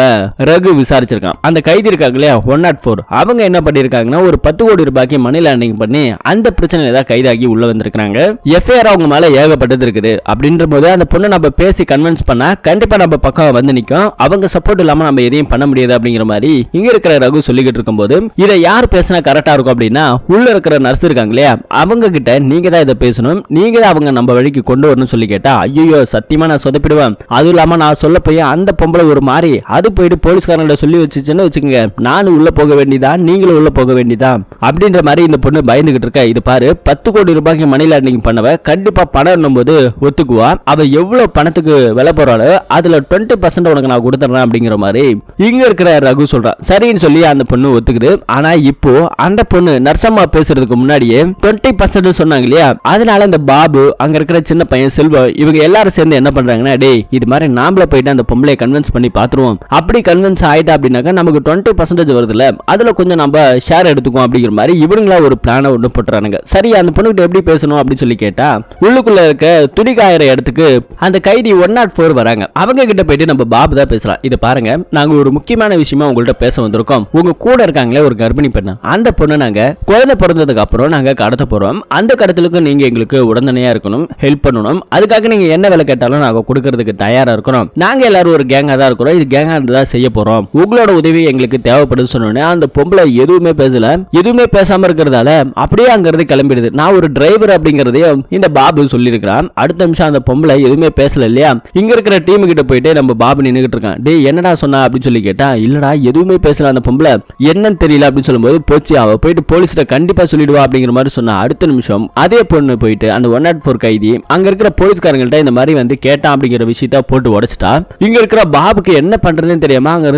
Speaker 1: ரகு விசாரிச்சிருக்கான். அந்த கைதி இருக்காங்க இல்லையா 104, அவங்க என்ன பண்ணிருக்காங்கன்னா ஒரு 10 கோடி ரூபாய்க்கு மணி லேண்டிங் பண்ணி அந்த பிரச்சனையில தான் கைதாகி உள்ள வந்திருக்காங்க. எஃப்ஐஆர் அவங்க மேல ஏகப்பட்டது இருக்குது. அப்படின்ற போது அந்த பொண்ணை நம்ம பேசி கன்வின்ஸ் பண்ணா கண்டிப்பா நம்ம பக்கம் வந்து நிக்கும், அவங்க சப்போர்ட் இல்லாம நம்ம எதையும் பண்ண முடியாது அப்படிங்கிற மாதிரி இங்க இருக்கிற ரகு சொல்லிக்கிட்டு இருக்கும்போது இதை யார் பேசினா கரெக்டா இருக்கும் அப்படின்னா உள்ள இருக்கிற நர்ஸ் இருக்காங்க இல்லையா, அவங்க கிட்ட நீங்க தான் இதை பேசணும், நீங்க தான் அவங்க நம்ம வழிக்கு கொண்டு வரணும் சொல்லி கேட்டா, ஐயோ சத்தியமா நான் சொதப்பிடுவேன், அதுவும் இல்லாம நான் சொல்ல போய் அந்த பொம்பளை ஒரு மாதிரி அது போயிட்டு போலீஸ்காரங்கள சொல்லி வச்சுச்சுன்னு வச்சுக்கோங்க, நானும் உள்ள போக வேண்டியதா நீங்களும் உள்ள போக வேண்டியதா அப்படின்ற மாதிரி இந்த பொண்ணு பயந்துகிட்டு இருக்க. இது பாரு, 10 கோடி ரூபாய்க்கு மணி லேண்டிங் பண்ணவ கண்டிப்பா பணம் போது ஒத்துக்குவா, அவ எவ்வளவு பணத்துக்கு விலை போறாளோ அதுல 20% உனக்கு நான் கொடுத்துறேன் அப்படிங்கிற மாதிரி இங்க இருக்கிற ரகு சொல்றான். சரின்னு சொல்லி அந்த பொண்ணு ஒத்துக்குது. ஆனா இப்போ அந்த பொண்ணு நர்சம்மா பேசுறதுக்கு முன்னாடியே 20% சொன்னாங்க இல்லையா, அதனால இந்த பாபு அங்க இருக்கிற சின்ன பையன் செல்வம் இவங்க எல்லாரும் சேர்ந்து என்ன பண்றாங்கன்னா, டேய் இது மாதிரி நாமள போயிட்டு அந்த பொம்பளையை கன்வின்ஸ் பண்ணி பாத்துருவோம், அப்படி கன்வின்ஸ் ஆயிட்டா அப்படின்னாக்கா நமக்கு 20% வருதுல, அதுல கொஞ்சம் நம்ம ஷேர் எடுத்துக்குவோம் அப்படிங்கிற மாதிரி இவங்களா ஒரு பிளான ஒண்ணு போட்டுறானுங்க. சரி, அந்த பொண்ணுகிட்ட எப்படி பேசணும் அப்படின்னு சொல்லி கேட்டா உள்ளுக்குள்ள இருக்க துடிகாயிற இடத்துக்கு அந்த கைதி 104 வராங்க. அவங்க கிட்ட போயிட்டு நம்ம பாபு தான் பேசலாம். இது பாருங்க, நாங்க ஒரு முக்கியமான விஷயமா உங்கள்ட்ட பேச வந்திருக்கோம். உங்க கூட இருக்காங்களே ஒரு கர்ப்பிணி பெண்ணு, அந்த பொண்ணு நாங்க குழந்தை பிறந்ததுக்கு அப்புறம் நாங்க கடத்த போறோம், அந்த கடத்தலுக்கு நீங்க எங்களுக்கு உடனடியா இருக்கணும், ஹெல்ப் பண்ணணும், அதுக்காக நீங்க என்ன வேலை கேட்டாலும் நாங்க கொடுக்கறதுக்கு தயாரா இருக்கிறோம், நாங்க எல்லாரும் ஒரு கேங்கா தான் இருக்கிறோம், இது கேங்கா தான் செய்ய போறோம், உங்களோட உதவி எங்களுக்கு தேவைப்படுது சொன்னோன்னே அந்த பொம்பளை எதுவுமே பேசல. எதுவுமே பேசாம இருக்கிறதால அப்படியே அங்கிருந்து கிளம்பிடுது. நான் ஒரு டிரைவர் அப்படிங்கறதையும் இந்த பாபு சொல்லியிருக்கிறான். அடுத்த நிமிஷம் அந்த பொம்பளை எதுவுமே பேசல இல்லையா, இங்க இருக்கிற டீம் கிட்ட போயிட்டு நம்ம பாபு நின்னுகிட்டு இருக்கான். டேய் என்னடா சொன்னா அப்படின்னு சொல்லி கேட்டா, இல்லடா என்னடா எதுவுமே பேசல அந்த பொம்பளை, என்னன்னு தெரியல அப்படின்னு சொல்லும்போது, போச்சு அவ போயிட்டு போலீஸ்ல கண்டிப்பா சொல்லிடுவா அப்படிங்கிற மாதிரி சொன்ன அடுத்த நிமிஷம் அதே பொண்ணு போயிட்டு அந்த 104 கைதி அங்க இருக்கிற போலீஸ்காரங்கள்ட்ட இந்த மாதிரி வந்து கேட்டான் அப்படிங்கிற விஷயத்த போட்டு உடைச்சிட்டா. இங்க இருக்கிற பாபுக்கு என்ன பண்றதுன்னு தெரியாம அங்க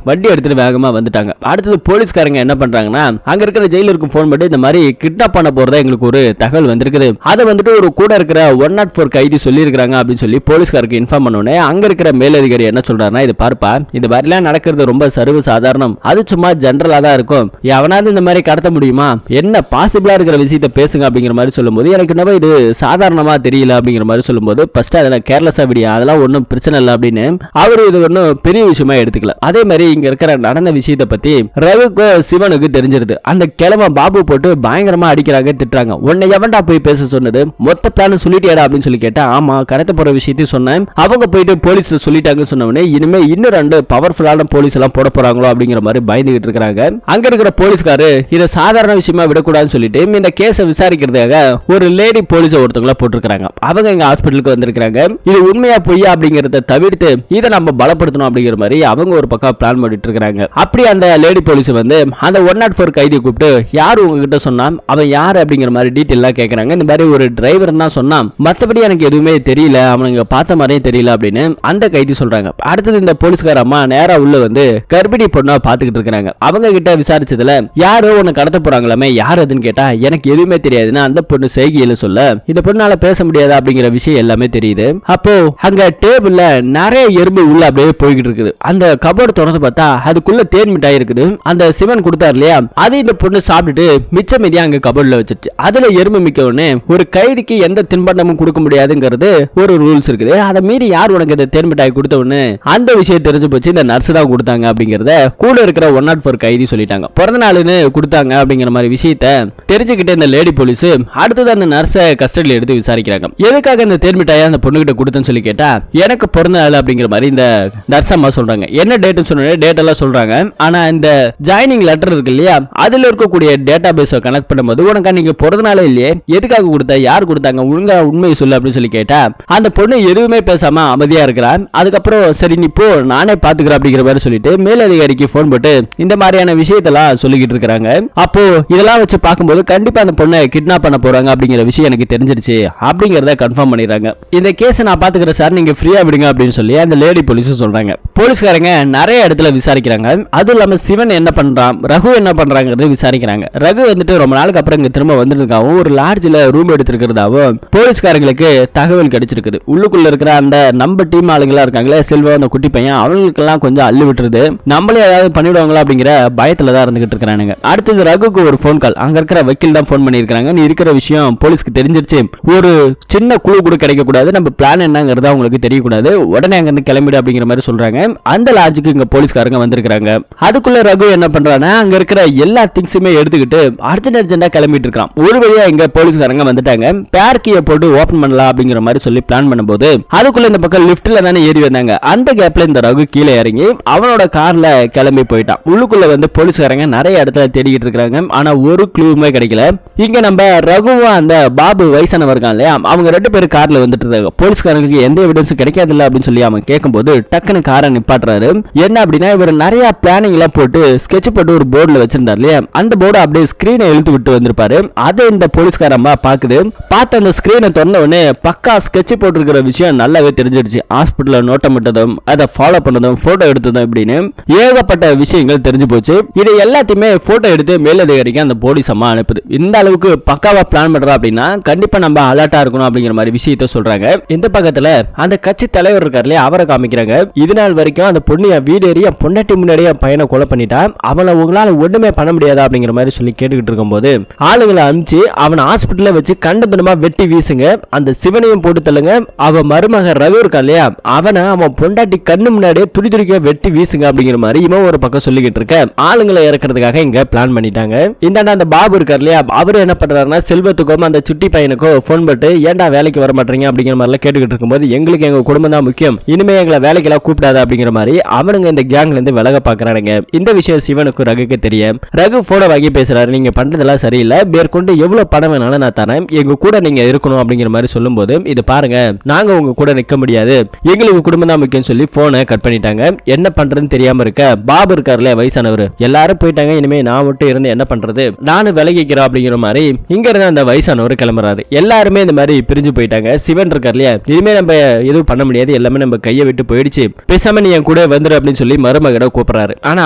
Speaker 1: வண்டி எடுத்துட்டு வேகமா வந்துட்டாங்க. அடுத்தது போலீஸ்காரங்க என்ன பண்றாங்கன்னா, அங்க இருக்கிற ஜெயிலருக்கு போன் பண்ணி இந்த மாதிரி கிட்னாப் பண்ண போறதா எங்களுக்கு ஒரு தகவல் வந்திருக்குது, அதை வந்துட்டு ஒரு கூட இருக்கிற 104 கைதி சொல்லி இருக்காங்க அப்படின்னு சொல்லி போலீஸ்காருக்கு இன்ஃபார்ம் பண்ணோன்னே அங்க இருக்கிற மேலதிகாரி என்ன சொல்றாருன்னா, இது பார்ப்பா, இந்த மாதிரிலாம் நடக்கிறது ரொம்ப சர்வ சாதாரணம், அது சும்மா ஜெனரலா தான் இருக்கும், எவனாவது இந்த மாதிரி கடத்த முடியுமா, என்ன பாசிபிளா இருக்கிற விஷயத்தை பேசுங்க அப்படிங்கிற மாதிரி சொல்லும்போது, எனக்கு என்ன இது சாதாரணமா தெரியல அப்படிங்கிற மாதிரி சொல்லும்போது, ஃபர்ஸ்ட் அதெல்லாம் கேர்லெஸ்ஸா விடியா, அதெல்லாம் ஒன்றும் பிரச்சனை இல்லை அப்படின்னு அவரு இது ஒன்றும் பெரிய விஷயமா எடுத்துக்கல. அதே மாதிரி இங்க இருக்கிற நடந்த விஷயத்தை பத்தி ரவிக்கு சிவனுக்கு தெரிஞ்சிருது. அந்த கிழமை பாபு போட்டு பயங்கரமா அடிக்கிறாங்க, திட்டுறாங்க. உன்னை எவன்டா போய் பேச சொன்னது, மொத்த பிளான் சொல்லிட்டியாடா அப்படின்னு சொல்லி கேட்டா, ஆமா கடத்த போற விஷயத்தையும் சொன்னேன், அவங்க போயிட்டு போலீஸ் சொல்லிட்டாங்க சொன்னவனே, இனிமே இன்னும் 2 பவர்ஃபுல்லான போலீஸ் எல்லாம் போட போறாங்களோ அப்படிங்கிற மாதிரி பயந்துகிட்டு இருக்காங்க. அங்க இருக்கிற போலீஸ்காரு இதை சாதாரண விஷயமா விடக்கூடாதுன்னு சொல்லிட்டு இந்த கேஸை விசாரிக்கிறதுக்காக ஒரு லேடி போலீஸ் ஒருத்தவங்கள போட்டிருக்காங்க. அவங்க எங்க ஹாஸ்பிட்டலுக்கு வந்திருக்காங்க. இது உண்மையா பொய்யா அப்படிங்கறத தவிர்த்து இதை நம்ம பலப்படுத்தணும் அப்படிங்கிற மாதிரி அவங்க ஒரு பக்கம் பிளான் பண்ணிட்டு இருக்காங்க. அப்படி அந்த லேடி போலீஸ் வந்து அந்த 104 கைதியை கூப்பிட்டு, யாரு உங்ககிட்ட சொன்னா, அவன் யாரு அப்படிங்கிற மாதிரி டீட்டெயிலா கேட்கறாங்க. இந்த மாதிரி ஒரு டிரைவர் தான் சொன்னான், மத்தபடி எனக்கு எதுவுமே தெரியல, அவனுங்க பார்த்த மாதிரியே தெரியல அப்படின்னு அந்த கைதி சொல்றாங்க. அடுத்தது இந்த போலீஸ்கார அம்மா நேரா உள்ள வந்து கர்ப்பிணி பொண்ணா பாத்துக்கிட்டு இருக்காங்க. அவங்க கிட்ட விசாரிச்சதுல, யாரோ உன்னை கடத்த போறாங்களாமே, யார் அதுன்னு கேட்டா, எனக்கு எதுவுமே தெரியாதுன்னு அந்த பொண்ணு செய்கையில சொல்ல, இந்த பொண்ணால பேச முடியாது அப்படிங்கிற விஷயம் எல்லாமே தெரியுது. அப்போ அங்க டேபிள்ல நிறைய எறும்பு உள்ள அப்படியே போய்கிட்டு இருக்குது. அந்த கபோர்டு திறந்து பார்த்தா அதுக்குள்ள தேன் மிட்டாய் இருக்குது. அந்த சிவன் கொடுத்தாரு இல்லையா, அது இந்த பொண்ணு சாப்பிட்டுட்டு மிச்ச மீதியா அங்க கபோர்ட்ல வச்சிருச்சு. அதுல எறும்பு மிக்க உடனே ஒரு கைதிக்கு எந்த தின்பண்டமும் கொடுக்க முடியாதுங்கிறது ஒரு ரூல்ஸ் இருக்குது. அதை மீறி யார் உனக்கு இந்த தேன் மிட்டாய் கொடுத்த உடனே அந்த விஷயம் தெரிஞ்சு போச்சு, இந்த நர்ஸ் தான் கொடுத்தாங்க அப்படிங்கறத கூட இருக்கிற 104 கைதி சொல்லிட்டாங்க. பிறந்த நாளுன்னு கொடுத்தாங்க அப்படிங்கிற மாதிரி விஷயத்த தெரிஞ்சுக்கிட்டே இந்த லேடி போலீஸ் அடுத்தது அந்த நர்ஸை கஸ்டடியில் எடுத்து விசாரிக்கிறாங்க. எதுக்காக இந்த தேன் மிட்டாயை அந்த பொண்ணுகிட்ட கொடுத்தேன்னு சொல்லி கேட்டா, எனக்கு பிறந்த நாள் அப்படிங்கிற மாதிரி இந்த நர்ஸ் அம்மா சொல்றாங்க. என்ன டேட்னு சொன்ன டேட் எல்லாம் சொல்றாங்க. ஆனா இந்த ஜாயினிங் லெட்டர் இருக்கு இல்லையா, அதுல இருக்கக்கூடிய டேட்டா பேஸை கனெக்ட் பண்ணும்போது, உனக்கு நீங்க பிறந்த நாளே இல்லையே, எதுக்காக கொடுத்தா, யார் கொடுத்தாங்க, ஒழுங்கா உண்மையை சொல்லு அப்படின்னு சொல்லி கேட்டா, அந்த பொண்ணு எதுவுமே பேசாம அமைதியா இருக்கிறான். அதுக்கப்புறம் சரி நீ போ, நானே பாத்துக்கிறேன் அப்படிங்கிற மாதிரி சொல்லிட்டு மேலதிகாரிக்கு போன் போட்டு இந்த மாதிரியான விஷயத்தெல்லாம் சொல்லிக்கிட்டு இருக்காங்க. அப்போ இதெல்லாம் வச்சு பார்க்கும்போது கண்டிப்பா அந்த பொண்ணை கிட்னாப் பண்ண போறாங்க அப்படிங்கிற விஷயம் எனக்கு தெரிஞ்சிருச்சு அப்படிங்கறத கன்ஃபார்ம் பண்ணிடுறாங்க. இந்த கேஸ் நான் பாத்துக்கிறேன் சார், நீங்க ஃப்ரீயா விடுங்க அப்படின்னு சொல்லி அந்த லேடி போலீஸ் சொல்றாங்க. போலீஸ்காரங்க நிறைய இடத்துல விசாரிக்கிறாங்க. அதுவும் இல்லாம சிவன் என்ன பண்றான், ரகு என்ன பண்றாங்கிறது விசாரிக்கிறாங்க. ரகு வந்துட்டு ரொம்ப நாளுக்கு அப்புறம் இங்க திரும்ப வந்திருக்காவும் ஒரு லாட்ஜ்ல ரூம் எடுத்திருக்கிறதாவும் போலீஸ்காரங்களுக்கு தகவல் கிடைச்சிருக்குது. உள்ளுக்குள்ள இருக்கிற அந்த நம்ம டீம் ஆளுங்களா இருக்காங்களே, செல்வா அந்த குட்டி பையன், அவங்களுக்கெல்லாம் கொஞ்சம் அள்ளி விட்டுருது, நம்மளே ஏதாவது பண்ணிடுவாங்களா அப்படிங்கிற பயத்துல தான் இருந்துகிட்டு இருக்கானுங்க. அடுத்தது ரகுக்கு ஒரு போன் கால், அங்க இருக்கிற வக்கீல் தான் போன் பண்ணிருக்காங்க. நீ இருக்கிற விஷயம் போலீஸ்க்கு தெரிஞ்சிருச்சு, ஒரு சின்ன குழு கூட கிடைக்க கூடாது, நம்ம பிளான் என்னங்கிறது அவங்களுக்கு தெரியக்கூடாது, உடனே அங்க இருந்து கிளம்பிடு அப்படிங்கிற மாதிரி சொல்றாங்க. அந்த லாட்ஜுக்கு இங்க போலீஸ்காரங்க வந்திருக்காங்க. அதுக்குள்ள ரகு என்ன பண்றானா, அங்க இருக்கிற எல்லா திங்ஸுமே எடுத்துக்கிட்டு அர்ஜென்டா கிளம்பிட்டு இருக்கான். ஒரு வழியா இங்க போலீஸ்காரங்க வந்துட்டாங்க. பேர்கிய போட்டு ஓபன் பண்ணலாம் அப்படிங்கிற மாதிரி சொல்லி பிளான் பண்ணும்போது, அதுக்குள்ள இந்த பக்கம் லிப்ட்ல தானே ஏறி வந்தாங்க. அந்த கேப்ல இந்த ரகு கீழே இறங்கி அவனோட கார்ல கிளம்பி போயிட்டான். உள்ளுக்குள்ள வந்து போலீஸ்காரங்க நிறைய இடத்துல தேடிக்கிட்டு இருக்காங்க. ஆனா ஒரு க்ளூவுமே கிடைக்கல. இங்க நம்ம ரகுவும் அந்த பாபு வயசானவர் இருக்கான் இல்லையா, அவங்க 2 பேரும் கார்ல வந்துட்டு இருக்காங்க. போலீஸ்காரங்களுக்கு எந்த எவிடன்ஸும் கிடைக்காது இல்ல அப்படின்னு சொல்லி அவன் கேட்கும்போது டக்குன்னு காரை நிப்பாட்டுறாரு. என்ன அப்படின்னா, இவர் நிறைய பிளானிங் எல்லாம் போட்டு ஸ்கெட்ச் போட்டு ஒரு போர்டுல வச்சிருந்தார் இல்லையா, அந்த போர்டு அப்படியே ஸ்கிரீனை இழுத்து விட்டு வந்திருப்பாரு. அதை இந்த போலீஸ்காரம்மா பாக்குது. பார்த்து அந்த ஸ்கிரீனை திறந்த உடனே பக்கா ஸ்கெட்ச் போட்டிருக்கிற விஷயம் நல்லாவே தெரிஞ்சிருச்சு. ஹாஸ்பிட்டல்ல நோட்டம் விட்டதும், அதை ஃபாலோ பண்ணதும், போட்டோ எடுத்ததும் இப்படின்னு ஏகப்பட்ட விஷயங்கள் தெரிஞ்சு போச்சு. இதை எல்லாத்தையுமே போட்டோ எடுத்து மேலதிகாரிக்கு அந்த போலீஸ் அம்மா அனுப்புது. இந்த அளவுக்கு பக்காவா பிளான் பண்றா அப்படின்னா கண்டிப்பா நம்ம அலர்ட்டா இருக்கணும் அப்படிங்கிற மாதிரி விஷயத்த சொல்றாங்க. இந்த பக்கத்துல அந்த கட்சி தலைவர் இருக்காரு இல்லையா, அவரை காமிக்கிறாங்க. இது நாள் வரைக்கும் அந்த பொண்ணு வீடு ஏறி பொண்டாட்டி முன்னாடியே பையனை கொலை பண்ணிட்டா, அவனை உங்களால ஒண்ணுமே பண்ண முடியாதா அப்படிங்கிற மாதிரி சொல்லி கேட்டுக்கிட்டு இருக்கும்போது ஆளுங்களை அனுப்பிச்சு அவனை ஹாஸ்பிட்டல்ல வச்சு கண்டபனமா வெட்டி வீசுங்க, அந்த சிவனையும் போட்டு தள்ளுங்க, அவன் மருமக ரவி இருக்கா இல்லையா, அவனை அவன் பொண்டாட்டி கண்ணு முன்னாடியே துடி துடிக்க வெட்டி வீசுங்க அப்படிங்கிற மாதிரி இவன் ஒரு பக்கம் சொல்லிக்கிட்டு இருக்க ஆளுங்களை இறக்கிறதுக்காக இங்க பிளான் பண்ணிட்டாங்க. இந்த அந்த பாபு இருக்கார் இல்லையா, அவரு என்ன பண்றாருன்னா செல்வத்துக்கும் அந்த சுட்டி பையனுக்கும் போன் போட்டு ஏன்டா வேலைக்கு வர மாட்டீங்க அப்படிங்கிற மாதிரி கேட்டுக்கிட்டு இருக்கும்போது, எங்களுக்கு எங்க குடும்பம் தான் முக்கியம், இனிமே எங்களை வேலைக்கு எல்லாம் கூப்பிடாத அப்படிங்கிற மாதிரி அவனுங்க இந்த கேங்ல இருந்து விலக பாக்குறானுங்க. இந்த விஷயம் சிவனுக்கு ரகுக்கு தெரியும். ரகு போன வாங்கி பேசுறாரு, நீங்க பண்றதெல்லாம் சரியில்லை, மேற்கொண்டு எவ்வளவு பணம் வேணாலும் நான் தரேன், எங்க கூட நீங்க இருக்கணும் அப்படிங்கிற மாதிரி சொல்லும் போது, இது பாருங்க நாங்க உங்க கூட நிக்க முடியாது, எங்களுக்கு குடும்பம் தான் முக்கியம் சொல்லி போனை கட் பண்ணிட்டாங்க. என்ன பண்றதுன்னு தெரியாம கிளம்ப இருக்க பாபு இருக்காருல வயசானவர், எல்லாரும் போயிட்டாங்க, இனிமே நான் மட்டும் இருந்து என்ன பண்றது, நானும் விலகிக்கிறேன் அப்படிங்கிற மாதிரி இங்க இருந்து அந்த வயசானவர் கிளம்புறாரு. எல்லாருமே இந்த மாதிரி பிரிஞ்சு போயிட்டாங்க. சிவன் இருக்கார் இல்லையா, இனிமே நம்ம எதுவும் பண்ண முடியாது, எல்லாமே நம்ம கையை விட்டு போயிடுச்சு, பேசாம நீ என் கூட வந்துரு அப்படின்னு சொல்லி மருமகனை கூப்பிடுறாரு. ஆனா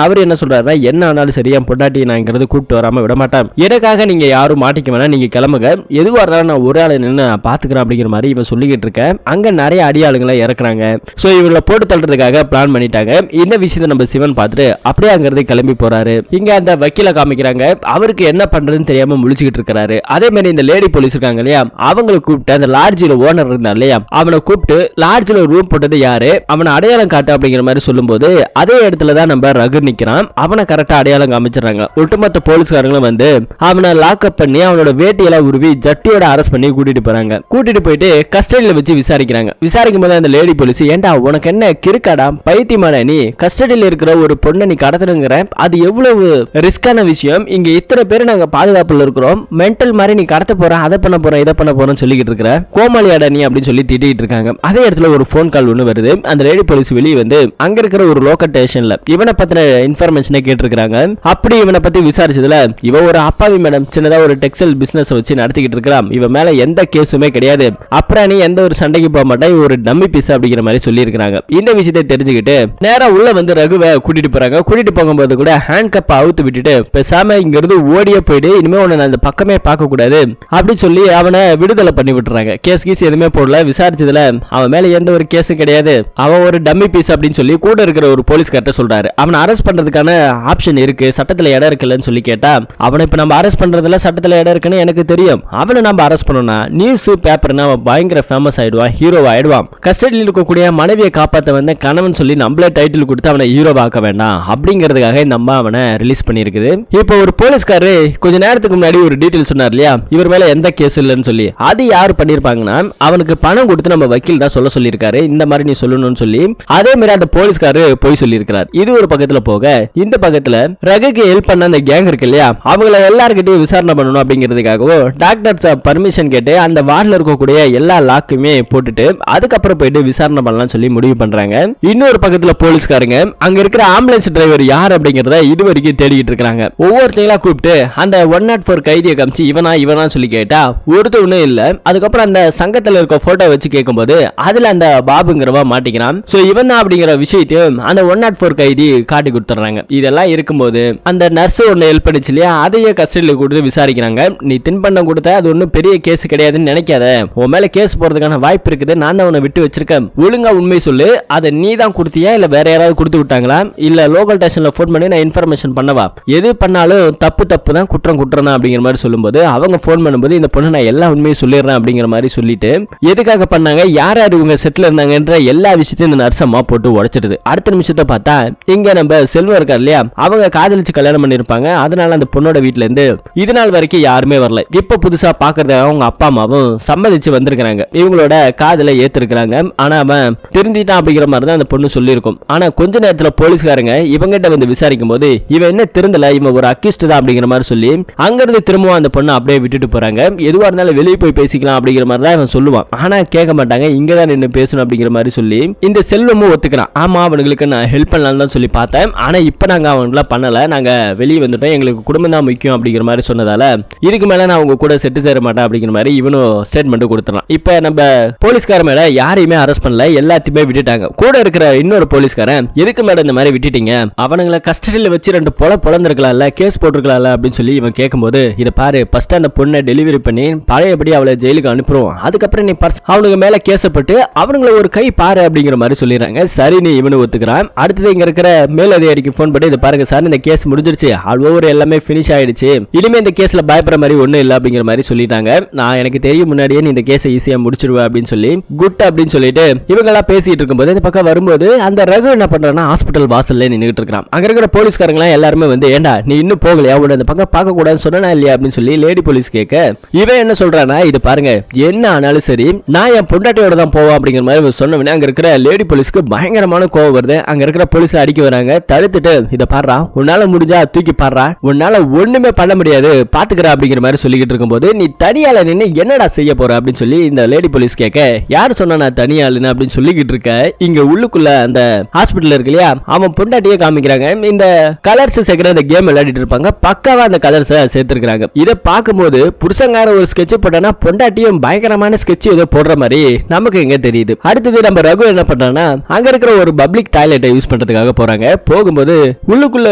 Speaker 1: அவர் என்ன சொல்றாருன்னா, என்ன ஆனாலும் சரி என் பொண்டாட்டி நான் இங்கிறது கூப்பிட்டு வராம விட மாட்டேன், எனக்காக நீங்க யாரும் மாட்டிக்க வேணா, நீங்க கிளம்புங்க, எதுவா இருந்தாலும் நான் ஒரு ஆளு நின்று பாத்துக்கிறேன் அப்படிங்கிற மாதிரி இவன் சொல்லிக்கிட்டு இருக்க அங்க நிறைய அடியாளுங்களை இறக்குறாங்க. சோ இவங்களை போட்டு தள்ளுறதுக்காக பிளான் பண்ணிட்டாங்க. இந்த விஷயத்தை நம்ம சிவன் பார்த்துட்டு அப்படியே அங்கிருந்து கிளம்பி போறாரு. இங்க அந்த வக்கீல காமிக்கிறாங்க, அவருக்கு என்ன பண்றதுன்னு தெரியாம முழிச்சுக்கிட்டு இருக்காரு. அதே மாதிரி இந்த லேடி போலீஸ் இருக்காங்க இல்லையா, அவங்களை கூப்பிட்டு அந்த லாட்ஜில ஓனர் இருந்தா இல்லையா, அவனை கூப்பிட்டு லாட்ஜில ரூம் போட்டது யாரு, அவனை அடையாளம் காட்டு அப்படிங்கிற மாதிரி சொல்லும்போது அதே இடத்துல தான் நம்ம ரகு நிக்கிறான். அவனை கரெக்டா அடையாளம் காமிச்சிடறாங்க. ஒட்டுமொத்த போலீஸ்காரங்களும் வந்து அவனை லாக்அப் பண்ணி அவனோட வேட்டியெல்லாம் உருவி ஜட்டியோட அரெஸ்ட் பண்ணி கூட்டிட்டு போறாங்க. கூட்டிட்டு போயிட்டு கஸ்டடியில வச்சு விசாரிக்கிறாங்க. விசாரிக்கும் போது அந்த லேடி போலீஸ், ஏண்டா உனக்கு என்ன கிறுக்காடா, பைத்தியமான நீ கஸ்டடியில இருக்கிற ஒரு பொண்ணை நீ கடத்தணுங்கிற, அது எவ்வளவு ரிஸ்கான விஷயம், இங்க இத்தனை பேர் நாங்க பாதுகாப்புல இருக்கிறோம், மென்டல் மாதிரி நீ கடத்த போற, அதை பண்ண போற, இதை பண்ண போறன்னு சொல்லிக்கிட்டு இருக்கிற, கோமாளியாடா நீ அப்படின்னு சொல்லி திட்டிட்டு இருக்காங்க. அதே இடத்துல ஒரு போன் கால் ஒண்ணு வருது. அந்த லேடி போலீஸ் வெளியே வந்து அங்க இருக்கிற ஒரு லோக்கல் ஸ்டேஷன்ல இவனை பத்தின இன்ஃபர்மேஷனை கேட்டிருக்காங்க. அப்படி இவனை பத்தி விசாரிச்சதுல இவ ஒரு அப்பாவி மேடம், சின்னதா ஒரு டெக்ஸ்டைல் பிசினஸ் வச்சு நடத்திக்கிட்டு இருக்கான், இவன் மேல எந்த கேஸுமே கிடையாது, அப்புறம் நீ எந்த ஒரு சண்டைக்கு போக மாட்டா, ஒரு டம்மி பீஸ் அப்படிங்கிற மாதிரி சொல்லி இருக்காங்க. இந்த விஷயத்தை தெரிஞ்சுக்கிட்டு நேரா உள்ள வந்து ரகுவை கூட்டிட்டு போறாங்க. கூட்டிட்டு போகும்போது கூட ஹேண்ட் கப் அவுத்து விட்டுட்டு பேசாம இங்க இருந்து ஓடியே போயிடு, இனிமே உன்னை அந்த பக்கமே பார்க்க கூடாது அப்படின்னு சொல்லி அவனை விடுதலை பண்ணி விட்டுறாங்க. கேஸ் கீஸ் எதுவுமே போடல. விசாரிச்சதுல அவன் மேல எந்த ஒரு கேஸும் கிடையாது, அவன் ஒரு டம்மி பீஸ் அப்படின்னு சொல்லி கூட இருக்கிற ஒரு போலீஸ்கார்ட்ட சொல்றாரு. அவனை அரெஸ்ட் பண்றதுக்கான ஆப்ஷன் இருக்கு, சட்டத்துல இடம் இருக்குல்லன்னு சொல்லி கேட்டா, அவனை இப்ப நம்ம அரெஸ்ட் பண்றதுல சட்டத்துல இடம் இருக்குன்னு எனக்கு தெரியும், அவனை நம்ம அரெஸ்ட் பண்ணோம்னா நியூஸ் பேப்பர்னா அவன் பயங்கர ஃபேமஸ் ஆயிடுவான், ஹீரோவா ஆயிடுவான், கஸ்டடியில் இருக்கக்கூடிய மனைவியை காப்பாற்ற வந்த கணவன் சொல்லி நம்மளே டைட்டில் கொடுத்து அவனை ஹீரோவா ஆக்க வேண்டாம் அப்படிங்கிறதுக்காக இந்த அம்மா அவனை ரிலீஸ் பண்ணிருக்குது. இப்போ ஒரு போலீஸ்காரரு கொஞ்ச நேரத்துக்கு முன்னாடி ஒரு டீடைல் சொன்னார் இல்லையா, இவர் மேல எந்த கேஸ் இல்லைன்னு சொல்லி, அது யாரு பண்ணிருப்பாங்கன்னா அவனுக்கு பணம் கொடுத்து நம்ம வக்கீல் தான் சொல்ல சொல்லியிருக்காரு, இந்த மாதிரி நீ சொல்லணும்னு சொல்லி. அதே மாதிரி அந்த போலீஸ்காரரு போய் சொல்லியிருக்கிறார். இது ஒரு பக்கத்துல போக, இந்த பக்கத்துல ரகுக்கு ஹெல்ப் பண்ண அந்த கேங் இருக்கு இல்லையா, அவங்கள எல்லார்கிட்டயும் விசாரணை பண்ணணும் அப்படிங்கிறதுக்காகவும் டாக்டர்ஸ் பர்மிஷன் கேட்டு அந்த வார்டுல இருக்கக்கூடிய எல்லா லாக்குமே போட்டுட்டு அதுக்கப்புறம் போயிட்டு விசாரணை பண்ணலாம் சொல்லி முடிவு பண்றாங்க. இன்னொரு பக்கத்துல போலீஸ்காரங்க அங்க இருக்கிற ஆம்புலன்ஸ் டிரைவர் யார் அப்படிங்கறத இது வரைக்கும் தேடிக்கிட்டு இருக்காங்க. ஒவ்வொருத்தையும் கூப்பிட்டு அந்த 104 கைதியை காமிச்சு இவனா சொல்லி கேட்டா ஒருத்தவனும் இல்ல. அதுக்கப்புறம் அந்த சங்கத்துல இருக்க போட்டோ வச்சு கேட்கும்போது அதுல அந்த பாபுங்கிறவ மாட்டிக்கிறான். சோ இவன் தான் அப்படிங்கிற விஷயத்தையும் அந்த 104 கைதி காட்டி கொடுத்துறாங்க. இதெல்லாம் இருக்கும்போது அந்த நர்ஸ் ஒன்னு ஹெல்ப் பண்ணிச்சு இல்லையா, அதையே கஸ்டடியில கொடுத்து விசாரிக்கிறாங்க. நீ தின்பண்டம் கொடுத்த அது ஒன்னும் பெரிய கேஸ் கிடையாதுன்னு நினைக்காத, உன் மேல கேஸ் போறதுக்கான வாய்ப்பு இருக்குது, நான் தான் உன்னை விட்டு வச்சிருக்கேன், ஒழுங்கா உண்மை சொல்லு, அதை நீ தான் கொடுத்தியா இல்ல வேற யாராவது கொடுத்து விட்டாங்களா, இல்ல லோக்கல் ஸ்டேஷன்ல போன் பண்ணி நான் இன்ஃபர்மேஷன் பண்ணவா, எது பண்ணாலும் தப்பு தான், குற்றம் தான் அப்படிங்கிற மாதிரி சொல்லும்போது அவங்க போன் பண்ணும்போது இந்த பொண்ணு நான் எல்லா உண்மையும் சொல்லிடுறேன் அப்படிங்கிற மாதிரி சொல்லிட்டு எதுக்காக பண்ணாங்க, யார் யார் இவங்க செட்டில் இருந்தாங்கன்ற எல்லா விஷயத்தையும் இந்த நர்சம்மா போட்டு உடைச்சிடுது. அடுத்த நிமிஷத்தை பார்த்தா இங்க நம்ம செல்வம் இருக்கார் இல்லையா, அவங்க காதலிச்சு கல்யாணம் பண்ணிருப்பாங்க. அதனால அந்த பொண்ணோட வீட்டுல இருந்து இது நாள் வரைக்கும் யாருமே வரல. இப்ப புதுசா பாக்குறதுக்காக அவங்க அப்பா அம்மாவும் சம்மதிச்சு வந்திருக்காங்க, இவங்களோட காதல ஏத்திருக்காங்க. ஆனா அவன் திருந்திட்டான் அப்படிங்கிற மாதிரி தான் அந்த பொண்ணு சொல்லியிருக்கும். ஆனா கொஞ்ச நேரத்துல போலீஸ்காரங்க இவங்கிட்ட வந்து விசாரிக்கும் போது இவன் என்ன திருந்தல, இவன் ஒரு அக்யூஸ்ட் தான் அப்படிங்கிற மாதிரி சொல்லி அங்கிருந்து திரும்பவும் அந்த பொண்ணு அப்படியே விட்டுட்டு போறாங்க. எதுவா இருந்தாலும் வெளியே போய் பேசிக்கலாம் அப்படிங்கிற மாதிரி தான் அவன் சொல்லுவான். ஆனா கேட்க மாட்டாங்க, இங்கதான் நின்று பேசணும் அப்படிங்கிற மாதிரி சொல்லி இந்த செல்வமும் ஒத்துக்கிறான். ஆமா அவங்களுக்கு நான் ஹெல்ப் பண்ணலாம் தான் சொல்லி பார்த்தேன், ஆனா இப்ப நாங்க அவங்கள பண்ணல, நாங்க வெளியே வந்துட்டோம், எங்களுக்கு குடும்பம் தான் முக்கியம் அப்படிங்கிற மாதிரி சொன்னதால இதுக்கு மேல நான் அவங்க கூட செட்டு சேர மாட்டேன் அப்படிங்கிற மாதிரி இவனும் ஸ்டேட்மெண்ட் கொடுத்துறான். இப்ப நம்ம போலீஸ்கார மேல யாரையுமே அரெஸ்ட் பண்ணல, எல்லாத்தையுமே விட்டுட்டாங்க. கூட இருக்கிற இன்னொரு போலீஸ்காரன் எதுக்கு மேல இந்த மாதிரி விட்டுட்டீங்க, அவனுங்களை கஸ்டடியில வச்சு 2 பொழந்திருக்கலாம்ல, கேஸ் போட்டிருக்கலாம்ல அப்படின்னு சொல்லி இவன் கேட்கும்போது, இதை பாரு ஃபர்ஸ்ட் அந்த பொண்ணை டெலிவரி பண்ணி பழையபடி அவளை ஜெயிலுக்கு அனுப்புறோம், அதுக்கப்புறம் நீ அவனுக்கு மேல கேசப்பட்டு அவனுங்களை ஒரு கை பாரு அப்படிங்கிற மாதிரி சொல்லிடுறாங்க. சரி நீ இவனு ஒத்துக்கிறான். அடுத்தது இங்க இருக்கிற மேலதிகாரிக்கு போன் பண்ணி இதை பாருங்க சார், இந்த கேஸ் முடிஞ்சிருச்சு, ஆல் ஓவர் எல்லாமே பினிஷ் ஆயிடுச்சு, இனிமே இந்த கேஸ்ல பயப்படுற மாதிரி ஒண்ணும் இல்ல அப்படிங்கிற மாதிரி சொல்லிட்டாங்க. நான் எனக்கு தெரியும் முன்னாடியே நீ இந்த கேஸை ஈஸியா முடிச்சிடுவ அப்படின்னு சொல்லி குட் அப்படின்னு சொல்லிட்டு இவங்க எல்லாம் பேசிட்டு இருக்கும்போது இந்த பக்கம் வரும்போது அந்த ரகு என்ன பண்றான்னா ஹாஸ்பிட்டல் வாசல்ல நின்னுட்டு இருக்கான். அங்க இருக்கிற போலீஸ்காரங்க எல்லாருமே வந்து ஏண்டா நீ இன்னும் போகலையா, உட அந்த பக்கம் பார்க்க கூடாதுன்னு சொன்னா இல்லையா அப்படின்னு சொல்லி லேடி போலீஸ் கேட்க இவன் என்ன சொல்றானா, இது பாருங்க என்ன ஆனாலும் சரி நான் என் பொண்டாட்டியோட தான் போவோம் அப்படிங்கிற மாதிரி சொன்னவனே அங்க இருக்கிற லேடி போலீஸ்க்கு பயங்கரமான கோவம் வருது. அங்க இருக்கிற போலீஸ் அடிக்க வராங்க. தடுத்துட்டு இதை பாடுறா, உன்னால முடிஞ்சா தூக்கி பாடுறா, உன்னால ஒண்ணுமே பண்ண முடியாது பாத்துக்கிற அப்படிங்கிற மாதிரி சொல்லிக்கிட்டு இருக்கும்போது நீ தனியால நின்று என்னடா செய்ய போற அப்படின்னு சொல்லி இந்த லேடி போலீஸ் கேட்க யார் சொன்னா நான் தனியாளுன்னு அப்படின்னு சொல்லிக்கிட்டு இருக்க. இங்க உள்ளுக்குள்ள அந்த ஹாஸ்பிட்டல் இருக்கு இல்லையா, அவன் பொண்டாட்டியே காமிக்கிறாங்க. இந்த கலர்ஸ் சேர்க்கிற இந்த கேம் விளையாடிட்டு இருப்பாங்க. பக்காவா அந்த கலர்ஸ் சேர்த்திருக்காங்க. இதை பார்க்கும்போது புருஷங்கார ஒரு ஸ்கெட்ச் போட்டானா பொண்டாட்டியும் பயங்கரமான ஸ்கெட்ச் ஏதோ போடுற மாதிரி நமக்கு எங்க தெரியுது. அடுத்தது நம்ம ரகு என்ன பண்றான்னா அங்க இருக்கிற ஒரு பப்ளிக் டாய்லெட்டை யூஸ் பண்றதுக்காக போறாங்க. போகும்போது உள்ளுக்குள்ள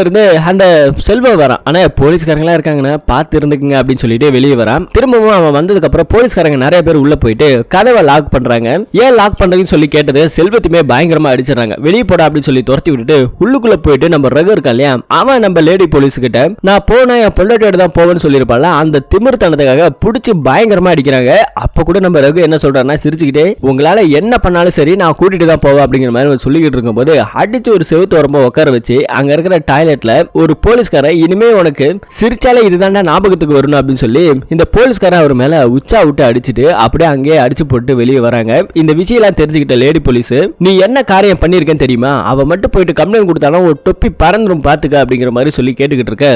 Speaker 1: இருந்து அந்த செல்வம் வரான். ஆனா போலீஸ்காரங்களா இருக்காங்கன்னா பார்த்து இருந்துக்குங்க அப்படின்னு சொல்லிட்டு வெளியே வரான். திரும்பவும் அவன் வந்ததுக்கு அப்புறம் போலீஸ்காரங்க நிறைய பேர் உள்ள போயிட்டு கதவை லாக் பண்றாங்க. ஏன் லாக் பண்றதுன்னு சொல்லி கேட்டது செல்வத்தையுமே பயங்கரமா அடிச்சிடறாங்க. வெளியே போட அப்படின்னு சொல்லி துரத்தி விட்டுட்டு உள்ளுக்குள்ள போயிட்டு நம்ம ரகு இருக்கான் இல்லையா, அவன் நம்ம லேடி போலீஸ் கிட்ட நான் போனா என் பொண்டாட்டியோட தான் போவேன்னு சொல்லியிருப்பாள். அந்த திமிர்த்தனத்துக்காக புடிச்சு பயங்கரமா அடிக்கிறாங்க. அப்ப கூட நம்ம ரகு என்ன சொல்றாருன்னா சிரிச்சுக்கிட்டே உங்களால என்ன பண்ணாலும் சரி நான் கூட்டிட்டு தான் போவேன் அப்படிங்கிற மாதிரி சொல்லிக்கிட்டு இருக்கும்போது அடிச்சு ஒரு செவுத்து வரம்போ உட்கார வச்சு அங்க இருக்கிற டாய்லெட்ல ஒரு போலீஸ்கார இனிமே உனக்கு சிரிச்சாலே இதுதான்டா ஞாபகத்துக்கு வரணும் அப்படின்னு சொல்லி இந்த போலீஸ்காரன் அவர் மேல உச்சா விட்டு அடிச்சுட்டு அப்படியே அங்கேயே அடிச்சு போட்டு வெளியே வராங்க. இந்த விஷயம் எல்லாம் தெரிஞ்சுக்கிட்ட லேடி போலீஸ் நீ என்ன காரியம் பண்ணிருக்கேன்னு தெரியுமா, அவ மட்டும் போயிட்டு கம்ப்ளைண்ட் கொடுத்தாலும் ஒரு தொப்பி பறந்துரும் பாத்துக்க அப்படிங்கிற மாதிரி சொல்லி கேட்டுக்கிட்டு இருக்க.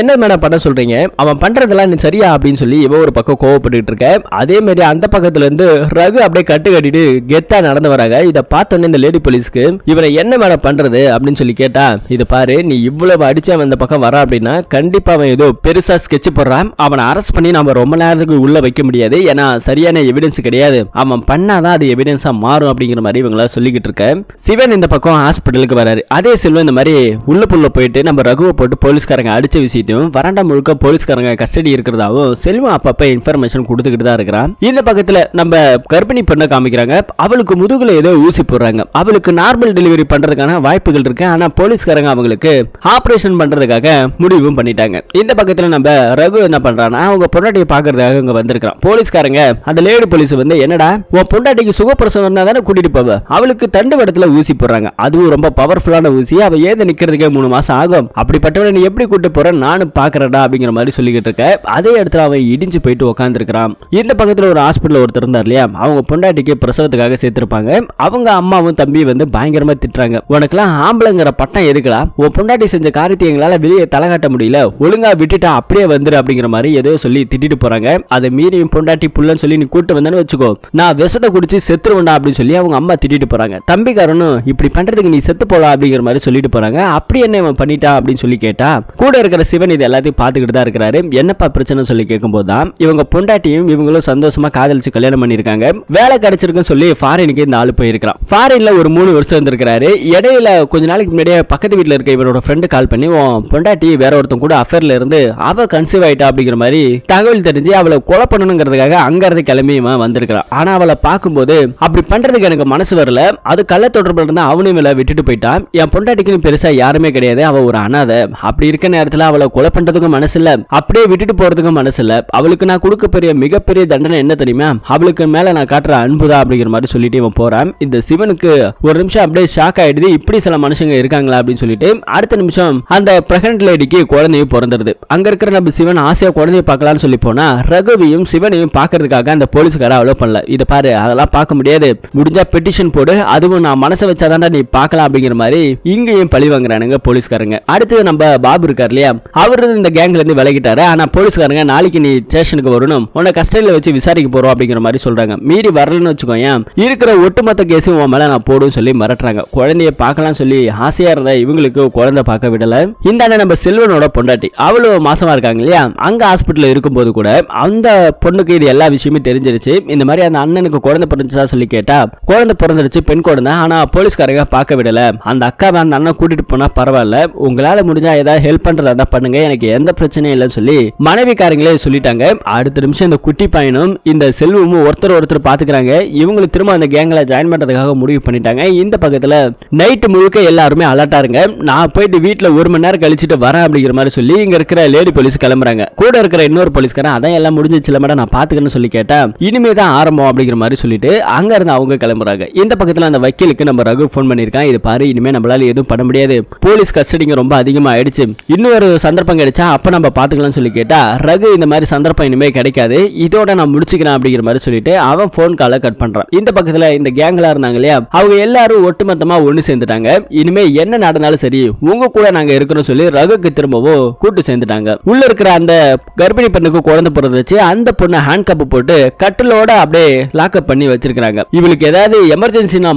Speaker 1: என்ன மேடம் பண்ண சொல்றீங்க, அவன் பண்றதெல்லாம் நீ சரியா அப்படின்னு சொல்லி இவ ஒரு பக்கம் கோவப்பட்டு இருக்க. அதே மாதிரி அந்த பக்கத்துல இருந்து ரகு அப்படியே கட்டு கட்டிட்டு கெத்தா நடந்து வராங்க. இதை பார்த்தோன்னே இந்த லேடி போலீஸ்க்கு இவனை என்ன மேடம் பண்றது அப்படின்னு சொல்லி கேட்டா, இது பாரு நீ இவ்வளவு அடிச்சு அவன் இந்த பக்கம் வரா அப்படின்னா கண்டிப்பா அவன் ஏதோ பெருசா ஸ்கெட்ச் போடுறான். அவனை அரெஸ்ட் பண்ணி நம்ம ரொம்ப நேரத்துக்கு உள்ள வைக்க முடியாது, ஏன்னா சரியான எவிடன்ஸ் கிடையாது, அவன் பண்ணாதான் அது எவிடன்ஸா மாறும் அப்படிங்கிற மாதிரி இவங்களா சொல்லிக்கிட்டு இருக்க. சிவன் இந்த பக்கம் ஹாஸ்பிட்டலுக்கு வராரு. அதே செல்வம் இந்த மாதிரி உள்ள போயிட்டு நம்ம ரகுவை போட்டு போலீஸ்காரங்க அடிச்ச விஷயத்தையும் வராண்டா முழுக்க போலீஸ்காரங்க கஸ்டடி இருக்கிறதாவும் செல்வம் அப்பப்ப இன்ஃபர்மேஷன் கொடுத்துக்கிட்டு தான் இருக்கிறான். இந்த பக்கத்துல நம்ம கர்ப்பிணி பெண்ணை காமிக்கிறாங்க. அவளுக்கு முதுகுல ஏதோ ஊசி போடுறாங்க. அவளுக்கு நார்மல் டெலிவரி பண்றதுக்கான வாய்ப்புகள் இருக்கு. ஆனா போலீஸ்காரங்க அவங்களுக்கு ஆபரேஷன் பண்றதுக்காக முடிவும் பண்ணிட்டாங்க. இந்த பக்கத்துல நம்ம ரகு என்ன பண்றான்னா அவங்க பொண்டாட்டியை பாக்குறதுக்காக இங்க வந்திருக்கான். போலீஸ்காரங்க அந்த லேடி போலீஸ் வந்து என்னடா உன் பொண்டாட்டிக்கு சுகப்பிரசவம் இருந்தா தானே கூட்டிட்டு போவ, அவளுக்கு தண்டு வடத்துல ஊசி போடுறாங்க, அதுவும் ரொம்ப பவர்ஃபுல்லான ஊசி, அவ ஏது நிக்கிறதுக்கே 3 மாசம் ஆகும், அப்படிப்பட்டவனை நீ எப்படி கூட்டு போற நானும் பாக்குறடா அப்படிங்கிற மாதிரி சொல்லிக்கிட்டு இருக்க. அதே இடத்துல அவன் இடிஞ்சு போயிட்டு உட்கார்ந்து இருக்கிறான். இந்த பக்கத்துல ஒரு ஹாஸ்பிட்டல் ஒருத்தர் இருந்தார் இல்லையா, அவங்க பொண்டாட்டிக்கு பிரசவத்துக்காக சேர்த்திருப்பாங்க. அவங்க அம்மாவும் தம்பி வந்து பயங்கரமா திட்டுறாங்க. உனக்குலாம் ஆம்பளைங்கிற பட்டம் எதுக்குடா, உன் பொண்டாட்டி செஞ்ச காரியத்தை எங்களால வெளியே தலை காட்ட முடியல, ஒழுங்கா விட்டுட்டா அப்படியே வந்துரு அப்படிங்கிற மாதிரி ஏதோ சொல்லி திட்டிட்டு போறாங்க. அதை மீறியும் பொண்டாட்டி புள்ளன்னு சொல்லி நீ கூட்டு வந்தேன்னு வச்சுக்கோ, நான் விஷத்தை குடிச்சு செத்துருவேண்டா அப்படின்னு சொல்லி அவங்க அம்மா திட்டிட்டு போறாங்க. தம்பிக்காரனும் இப்படி பண்றதுக்கு நீ செத்து போலாம் அப்படிங்கிற மாதிரி சொல்லிட்டு போறாங்க. அப்படி என்ன இவன் பண்ணிட்டா அப்படின்னு சொல்லி கேட்டா கூட இருக்கிற சிவன் இது எல்லாத்தையும் பார்த்துக்கிட்டு தான் இருக்கிறாரு. என்னப்பா பிரச்சனை சொல்லி கேட்கும்போது தான் இவங்க பொண்டாட்டியும் இவங்களும் சந்தோஷமா காதலிச்சு கல்யாணம் பண்ணிருக்காங்க. வேலை கிடைச்சிருக்குன்னு சொல்லி ஃபாரினுக்கு இந்த ஆளு போயிருக்கான். ஃபாரின்ல ஒரு 3 வருஷம் இருந்திருக்காரு. இடையில கொஞ்ச நாளைக்கு முன்னாடியே பக்கத்து வீட்டுல இருக்க இவரோட ஃப்ரெண்டு கால் பண்ணி பொண்டாட்டி வேற ஒருத்தன் கூட அஃபேர்ல இருந்து அவ கன்சீவ் ஆயிட்டா அப்படிங்கிற மாதிரி தகவல் தெரிஞ்சு அவளை கொலை பண்ணணுங்கிறதுக்காக அங்க இருந்து கிளம்பி வந்திருக்கான். ஆனா அவளை பார்க்கும்போது அப்படி பண்றதுக்கு எனக்கு மனசு வரல, அது கள்ள தொடர்புல இருந்தா அவனும் விட்டுட்டு போயிட்டான். என் பொண்டாட்டிக்கு பெருசா யாருமே கிடையாது, அவ ஒரு அனாதை, அப்படி இருக்க நேரத்துல அவளை கொலை பண்றதுக்கும் மனசு இல்ல, அப்படியே விட்டுட்டு போறதுக்கும் மனசு இல்ல, அவளுக்கு நான் கொடுக்க பெரிய மிகப்பெரிய தண்டனை என்ன தெரியுமா, அவளுக்கு மேல நான் காட்டுற அன்புதான் அப்படிங்கிற மாதிரி சொல்லிட்டு இவன் போறான். இந்த சிவனுக்கு ஒரு நிமிஷம் அப்படியே ஷாக் ஆயிடுது, இப்படி சில மனுஷங்க இருக்காங்களா அப்படின்னு சொல்லிட்டு. அடுத்த நிமிஷம் அந்த பிரெக்னன்ட் லேடிக்கு குழந்தையும் பிறந்துருது. அங்க இருக்கிற நம்ம சிவன் ஆசையா குழந்தைய பார்க்கலாம்னு சொல்லி போனா ரகுவையும் சிவனையும் பாக்குறதுக்காக அந்த போலீஸ்கார அலோ பண்ணல. இத பாரு அதெல்லாம் பார்க்க முடியாது, முடிஞ்சா பெட்டிஷன் போடு, அதுவும் நான் மனசை வச்சாதான் நீ பார்க்கலாம் அப்படிங்கிற மாதிரி இங்கேயும் பழி வாங்குறானுங்க போலீஸ்காரங்க. அடுத்து நம்ம பாபு இருக்கார் இல்லையா, அவரு இந்த கேங்ல இருந்து விலகிட்டாரு. ஆனா போலீஸ்காரங்க நாளைக்கு நீ ஸ்டேஷனுக்கு வரணும், உன்னை கஸ்டடியில வச்சு விசாரிக்க போறோம் அப்படிங்கிற மாதிரி சொல்றாங்க. மீறி வரலன்னு வச்சுக்கோங்க, இருக்கிற ஒட்டுமொத்த கேஸும் உன் மேல நான் போடும் சொல்லி மிரட்டுறாங்க. குழந்தைய பார்க்கலாம் சொல்லி ஆசையா இருந்த இவங்களுக்கு குழந்தை பார்க்க விடல. இந்த நம்ம செல்வனோட பொண்டாட்டி அவளும் மாசமா இருக்காங்க இல்லையா, அங்க ஹாஸ்பிட்டல் இருக்கும்போது கூட அந்த பொண்ணுக்கு இது எல்லா விஷயமும் தெரிஞ்சிருச்சு. இந்த மாதிரி அந்த அண்ணனுக்கு குழந்தை பிறந்துச்சா சொல்லி கேட்டா குழந்தை பிறந்துருச்சு, பெண் குழந்தை, ஆனா போலீஸ்காரங்க பார்க்க விடல, அந்த அக்காவை அந்த அண்ணன் கூட்டிட்டு போனா பரவாயில்ல, உங்களால முடிஞ்சா ஏதாவது ஹெல்ப் பண்றதா பண்ணுங்க, எனக்கு எந்த பிரச்சனையும் இல்லைன்னு சொல்லி மனைவிக்காரங்களே சொல்லிட்டாங்க. அடுத்த நிமிஷம் இந்த குட்டி பையனும் இந்த செல்வமும் ஒருத்தர் பாத்துக்கிறாங்க. இவங்களுக்கு திரும்ப அந்த கேங்ல ஜாயின் பண்றதுக்காக முடிவு பண்ணிட்டாங்க. இந்த பக்கத்துல நைட்டு முழுக்க எல்லாருமே அலர்ட்டா இருங்க, நான் போயிட்டு வீட்டுல 1 மணி நேரம் கழிச்சுட்டு வரேன் அப்படிங்கிற மாதிரி சொல்லி இங்க இருக்கிற லேடி போலீஸ் கிளம்புறாங்க. கூட இருக்கிற இன்னொரு போலீஸ்காரன் அதான் எல்லாம் முடிஞ்சிச்சு மேடம் நான் பாத்துக்கிறேன்னு சொல்லி கேட்டா இனிமேதான் ஆரம்பம் அப்படிங்கிற மாதிரி சொல்லிட்டு அங்க இருந்து அவங்க கிளம்புறாங்க. இந்த பக்கத்துல அந்த வக்கீலுக்கு நம்ம ரகு போன் பண்ணிருக்கான். இது பாரு இனிமே நம்மளால எதுவும் பண்ண முடியாது, போலீஸ் கஸ்டடிங்க ரொம்ப அதிகமா ஆயிடுச்சு, இன்னொரு சந்தர்ப்பம் கிடைச்சா அப்ப நம்ம பாத்துக்கலாம் சொல்லி கேட்டா ரகு இந்த மாதிரி சந்தர்ப்பம் இனிமே கிடைக்காது, இதோட நான் முடிச்சுக்கிறேன் அப்படிங்கிற மாதிரி சொல்லிட்டு அவன் போன் காலை கட் பண்றான். இந்த பக்கத்துல இந்த கேங்ல இருந்தாங்க இல்லையா, அவங்க எல்லாரும் ஒட்டுமொத்தமா ஒண்ணு சேர்ந்துட்டாங்க. இனிமே என்ன நடந்தாலும் சரி உங்க கூட நாங்க இருக்கிறோம் சொல்லி ரகுக்கு திரும்பவும் கூட்டு சேர்ந்துட்டாங்க. உள்ள இருக்கிற அந்த கர்ப்பிணி பெண்ணுக்கு குழந்தை பிறந்துச்சு, அந்த பொண்ணை ஹேண்ட் கப் போட்டு கட்டிலோட அப்படியே லாக்அப் பண்ணி வச்சிருக்காங்க. இவளுக்கு ஏதாவது எமர்ஜென்சினா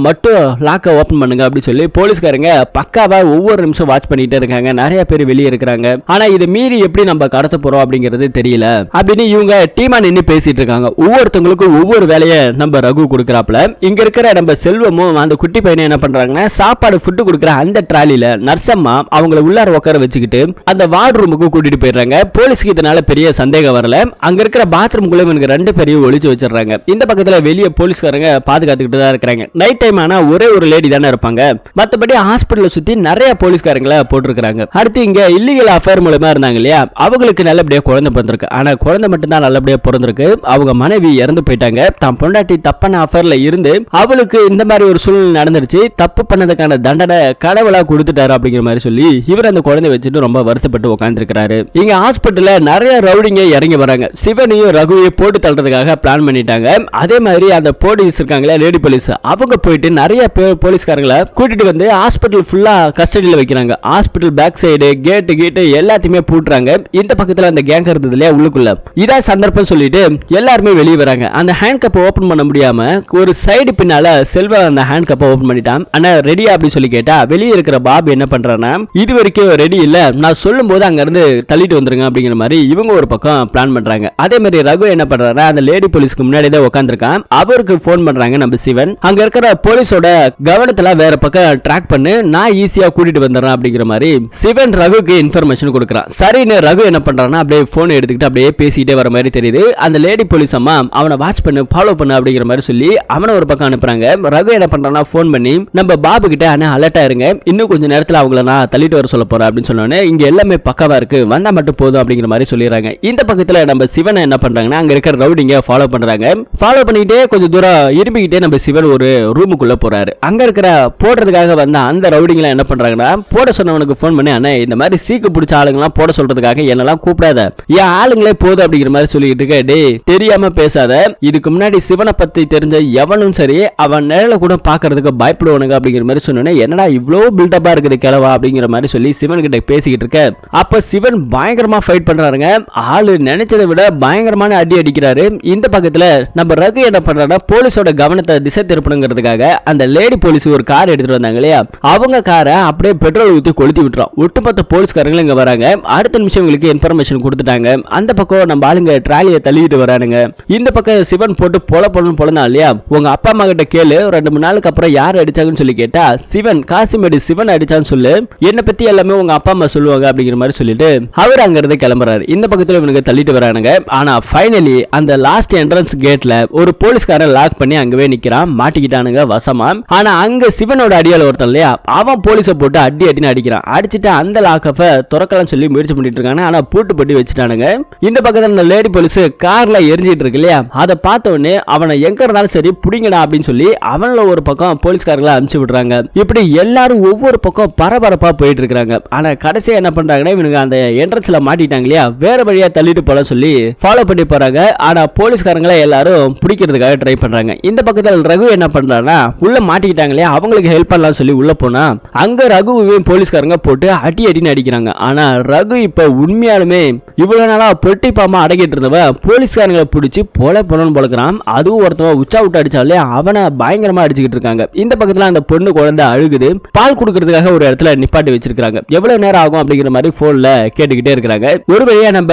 Speaker 1: மட்டும் லாக்க ஓபன் பண்ணுங்க அப்படி சொல்லி போலீஸ்
Speaker 2: போலீஸ்காரங்க பக்காவா ஒவ்வொரு நிமிஷம் வாட்ச் பண்ணிட்டே இருக்காங்க. நிறைய பேர் வெளியே இருக்கிறாங்க. ஆனா இது மீறி எப்படி நம்ம கடத்த போறோம் அப்படிங்கிறது தெரியல அப்படின்னு இவங்க டீமா நின்னு பேசிட்டு இருக்காங்க. ஒவ்வொருத்தவங்களுக்கும் ஒவ்வொரு வேலையை நம்ம ரகு கொடுக்கறாப்ல. இங்க இருக்கிற நம்ம செல்வமும் அந்த குட்டி பையனை என்ன பண்றாங்கன்னா சாப்பாடு ஃபுட் கொடுக்குற அந்த ட்ராலில நர்சம்மா அவங்களை உள்ளார உட்கார வச்சுக்கிட்டு அந்த வார்டு ரூமுக்கு கூட்டிட்டு போயிடுறாங்க. போலீஸ்க்கு இதனால பெரிய சந்தேகம் வரல. அங்க இருக்கிற பாத்ரூம்குள்ள இவங்க ரெண்டு பேரையும் ஒளிச்சு வச்சிடறாங்க. இந்த பக்கத்துல வெளியே போலீஸ்காரங்க பாதுகாத்துக்கிட்டு தான் இருக்கிறாங்க. நைட் டைம் ஆனா ஒரே ஒரு லேடி தானே இருப்பாங்க. மத்தபடி ஹாஸ்பிடல்ல சுத்தி நிறைய போலீஸ்காரங்களை போட்டிருக்காங்க. அடுத்து இங்க இல்லீகல் அஃபேர் மூலமா இருந்தாங்க இல்லையா, அவங்களுக்கு நல்லபடியா குழந்தை பிறந்திருக்கு. ஆனா குழந்தை மட்டும் தான் நல்லபடியா பிறந்திருக்கு. அவங்க மனைவி இறந்து போயிட்டாங்க. தான் பொண்டாட்டி தப்பான அஃபேர்ல இருந்து அவளுக்கு இந்த மாதிரி ஒரு சூழ்நிலை நடந்துருச்சு. தப்பு பண்ணதுக்கான தண்டனை கடவுளா கொடுத்துட்டாரு அப்படிங்கிற மாதிரி சொல்லி இவர் அந்த குழந்தை வச்சுட்டு ரொம்ப வருத்தப்பட்டு உட்கார்ந்துருக்காரு. இங்க ஹாஸ்பிட்டல்ல நிறைய ரவுடிங்க இறங்கி வராங்க. சிவனையும் ரகுவையும் போட்டு தள்ளுறதுக்காக பிளான் பண்ணிட்டாங்க. அதே மாதிரி அந்த போலீஸ் இருக்காங்களே லேடி போலீஸ், அவங்க போயிட்டு நிறைய போலீஸ்காரங்களை கூட்டிட்டு வந்து ஹாஸ்பிட்டல் ஃபுல்லா கஸ்டடியில வைக்கிறாங்க. ஹாஸ்பிட்டல் பேக் சைடு கேட்டு எல்லாத்தையுமே பூட்டுறாங்க. இந்த பக்கத்துல அந்த கேங் இருந்தது இல்லையா உள்ளுக்குள்ள, இதான் சந்தர்ப்பம் சொல்லிட்டு எல்லாருமே வெளியே வராங்க. அந்த ஹேண்ட் கப்பை ஓபன் பண்ண முடியாம ஒரு சைடு பின்னால செல்வ அந்த ஹேண்ட் கப்பை ஓபன் பண்ணிட்டான். ஆனா ரெடியா அப்படி சொல்லி கேட்டா வெளியே இருக்கிற பாபு என்ன பண்றானா, இது வரைக்கும் ரெடி இல்ல, நான் சொல்லும் போது அங்க இருந்து தள்ளிட்டு வந்துருங்க அப்படிங்கிற மாதிரி இவங்க ஒரு பக்கம் பிளான் பண்றாங்க. அதே மாதிரி ரகு என்ன பண்றாரு, அந்த லேடி போலீஸ்க்கு முன்னாடி தான் உட்காந்துருக்கான். அவருக்கு போன் பண்றாங்க நம்ம சிவன். அங்க இருக்கிற போலீஸோட கவனத்துல வேற பக்கம் ட்ராக் பண்ணு, நான் ஈஸியா கூட்டிட்டு வந்துடுறேன் அப்படிங்கிற மாதிரி சிவன் ரகுக்கு இன்ஃபர்மேஷன் கொடுக்குறான். சரின்னு ரகு என்ன பண்றான்னா அப்படியே போன் எடுத்துக்கிட்டு அப்படியே பேசிட்டே வர மாதிரி தெரியுது. அந்த லேடி போலீஸ் அம்மா அவனை வாட்ச் பண்ணு, ஃபாலோ பண்ணு அப்படிங்கிற மாதிரி சொல்லி அவனை ஒரு பக்கம் அனுப்புறாங்க. ரகு என்ன பண்றான்னா போன் பண்ணி நம்ம பாபு கிட்ட அலர்ட்டா இருங்க, இன்னும் கொஞ்ச நேரத்துல அவங்கள நான் தள்ளிட்டு வர சொல்ல போறேன் அப்படின்னு சொன்னோன்னே இங்க எல்லாமே பக்காவா இருக்கு, வந்தா மட்டும் போதும் அப்படிங்கிற மாதிரி சொல்லிடுறாங்க. இந்த பக்கத்துல நம்ம சிவனை என்ன பண்றாங்கன்னா அங்க இருக்கிற ரவுடிங்க ஃபாலோ பண்றாங்க. ஃபாலோ பண்ணிட்டே கொஞ்சம் தூரம் இரும்பிக்கிட்டே நம்ம சிவன் ஒரு ரூமுக்குள்ள போறாரு. அங்க இருக்கிற போடுறதுக்காக வந்த அந்த ரவுடிங்களை என்ன பண்றாங்கன்னா போட சொன்னவனுக்கு போன் பண்ணி, அண்ணே இந்த மாதிரி சீக்கு பிடிச்ச ஆளுங்கெல்லாம் போட சொல்றதுக்காக என்னெல்லாம் கூப்பிடாத, என் ஆளுங்களே போதும் அப்படிங்கிற மாதிரி சொல்லிட்டு இருக்க, டே தெரியாம பேசாத, இதுக்கு முன்னாடி சிவனை பத்தி தெரிஞ்ச எவனும் சரி அவன் நிழல கூட பாக்குறதுக்கு பயப்படுவானுங்க அப்படிங்கிற மாதிரி சொன்னோன்னே, என்னடா இவ்வளோ பில்டப்பா இருக்குது கிளவா அப்படிங்கிற மாதிரி சொல்லி சிவன் கிட்ட பேசிக்கிட்டு இருக்க. அப்ப சிவன் பயங்கரமா ஃபைட் பண்றாருங்க. ஆளு நினைச்சதை விட பயங்கரமான அடி அடிக்கிறாரு. இந்த பக்கத்துல நம்ம ரகு என்ன பண்றாருன்னா போலீஸோட கவனத்தை திசை திருப்பணுங்கிறதுக்காக அந்த லேடி போலீஸ் ஒரு கார் எடுத்துட்டு வந்தாங்க இல்லையா, அவங்க காரை அப்படியே பெட்ரோல் ஊத்தி கொளுத்தி விட்டுறோம். ஒட்டுமொத்த போலீஸ்காரங்களும் இங்க வராங்க. அடுத்த நிமிஷம் உங்களுக்கு இன்ஃபர்மேஷன் கொடுத்துட்டாங்க. அந்த பக்கம் நம்ம ஆளுங்க ட்ராலியை தள்ளிட்டு வரானுங்க. இந்த பக்கம் சிவன் போட்டு பொழனா இல்லையா, உங்க அப்பா அம்மா கிட்ட கேளு, 2-3 நாளுக்கு அப்புறம் யார் அடிச்சாங்கன்னு சொல்லி கேட்டா சிவன் காசிமேடு சிவன் அடிச்சான்னு சொல்லு, என்ன பத்தி எல்லாமே உங்க அப்பா அம்மா சொல்லுவாங்க அப்படிங்கிற மாதிரி சொல்லிட்டு அவர் அங்க இருந்து கிளம்புறாரு. இந்த பக்கத்துல இவனுக்கு தள்ளிட்டு வரானுங்க. ஆனா ஃபைனலி அந்த லாஸ்ட் என்ட்ரன்ஸ் கேட்ல ஒரு போலீஸ்காரன் லாக் பண்ணி அங்கவே நிக்கிறான். மாட்டிக்கிட்டானுங்க வசமா. ஆனா அங்க சிவனோட அடியால ஒருத்தன் இல்லையா, அவன் போலீஸை போட்டு அடின்னு அடிக்கிறான். அடிச்சுட்டு அந்த லாக்கஃபை திறக்கலாம் சொல்லி முயற்சி பண்ணிட்டு இருக்காங்க. ஆனா பூட்டு பட்டி வச்சுட்டானுங்க. இந்த பக்கத்துல அந்த லேடி போலீஸ் கார்ல எரிஞ்சிட்டு இருக்கு இல்லையா, அதை பார்த்த உடனே அவனை எங்க இருந்தாலும் சரி புடிங்கடா அப்படின்னு சொல்லி அவங்கள ஒரு பக்கம் போலீஸ்காரங்களை அனுப்பிச்சு விடுறாங்க. இப்படி எல்லாரும் ஒவ்வொரு பக்கம் பரபரப்பா போயிட்டு இருக்காங்க. ஆனா கடைசியா என்ன பண்றாங்கன்னா இவனுக்கு அந்த என்ட்ரன்ஸ்ல மாட்டிட்டாங்க இல்லையா, வேற வழியா தள்ளிட்டு போல சொல்லி ஃபாலோ பண்ணி போறாங்க. ஆனா போலீஸ்காரங்களை எல்லாரும் பிடிக்கிறதுக்காக ட்ரை பண்றாங்க. இந்த பக்கத்துல ரகு என்ன பண்றான்னா உள்ள மாட்டிக்கிட்டாங்க இல்லையா, அவங்களுக்கு ஹெல்ப் பண்ணலாம் சொல்லி உள்ள போனா அங்க ரகுவையும் போலீஸ்காரங்க போட்டு அடின்னு அடிக்கிறாங்க. ஆனா ரகு இப்ப உண்மையாலுமே இவ்வளவு நாளா பொட்டி பாமா அடக்கிட்டு இருந்தவ போலீஸ்காரங்களை பிடிச்சி பொலன்னு பொழக்கிறான். அதுவும் ஒருத்தவன் உச்சா விட்டு அடிச்சாலே அவனை பயங்கரமா அடிச்சுக்கிட்டு இருக்காங்க. இந்த பக்கத்துல அந்த பொண்ணு குழந்தை அழுகுது. பால் கொடுக்கறதுக்காக ஒரு இடத்துல நிப்பாட்டி வச்சிருக்காங்க. எவ்வளவு நேரம் ஆகும் அப்படிங்கிற மாதிரி போன்ல கேட்டுக்கிட்டே இருக்காங்க. ஒரு வழியா நம்ம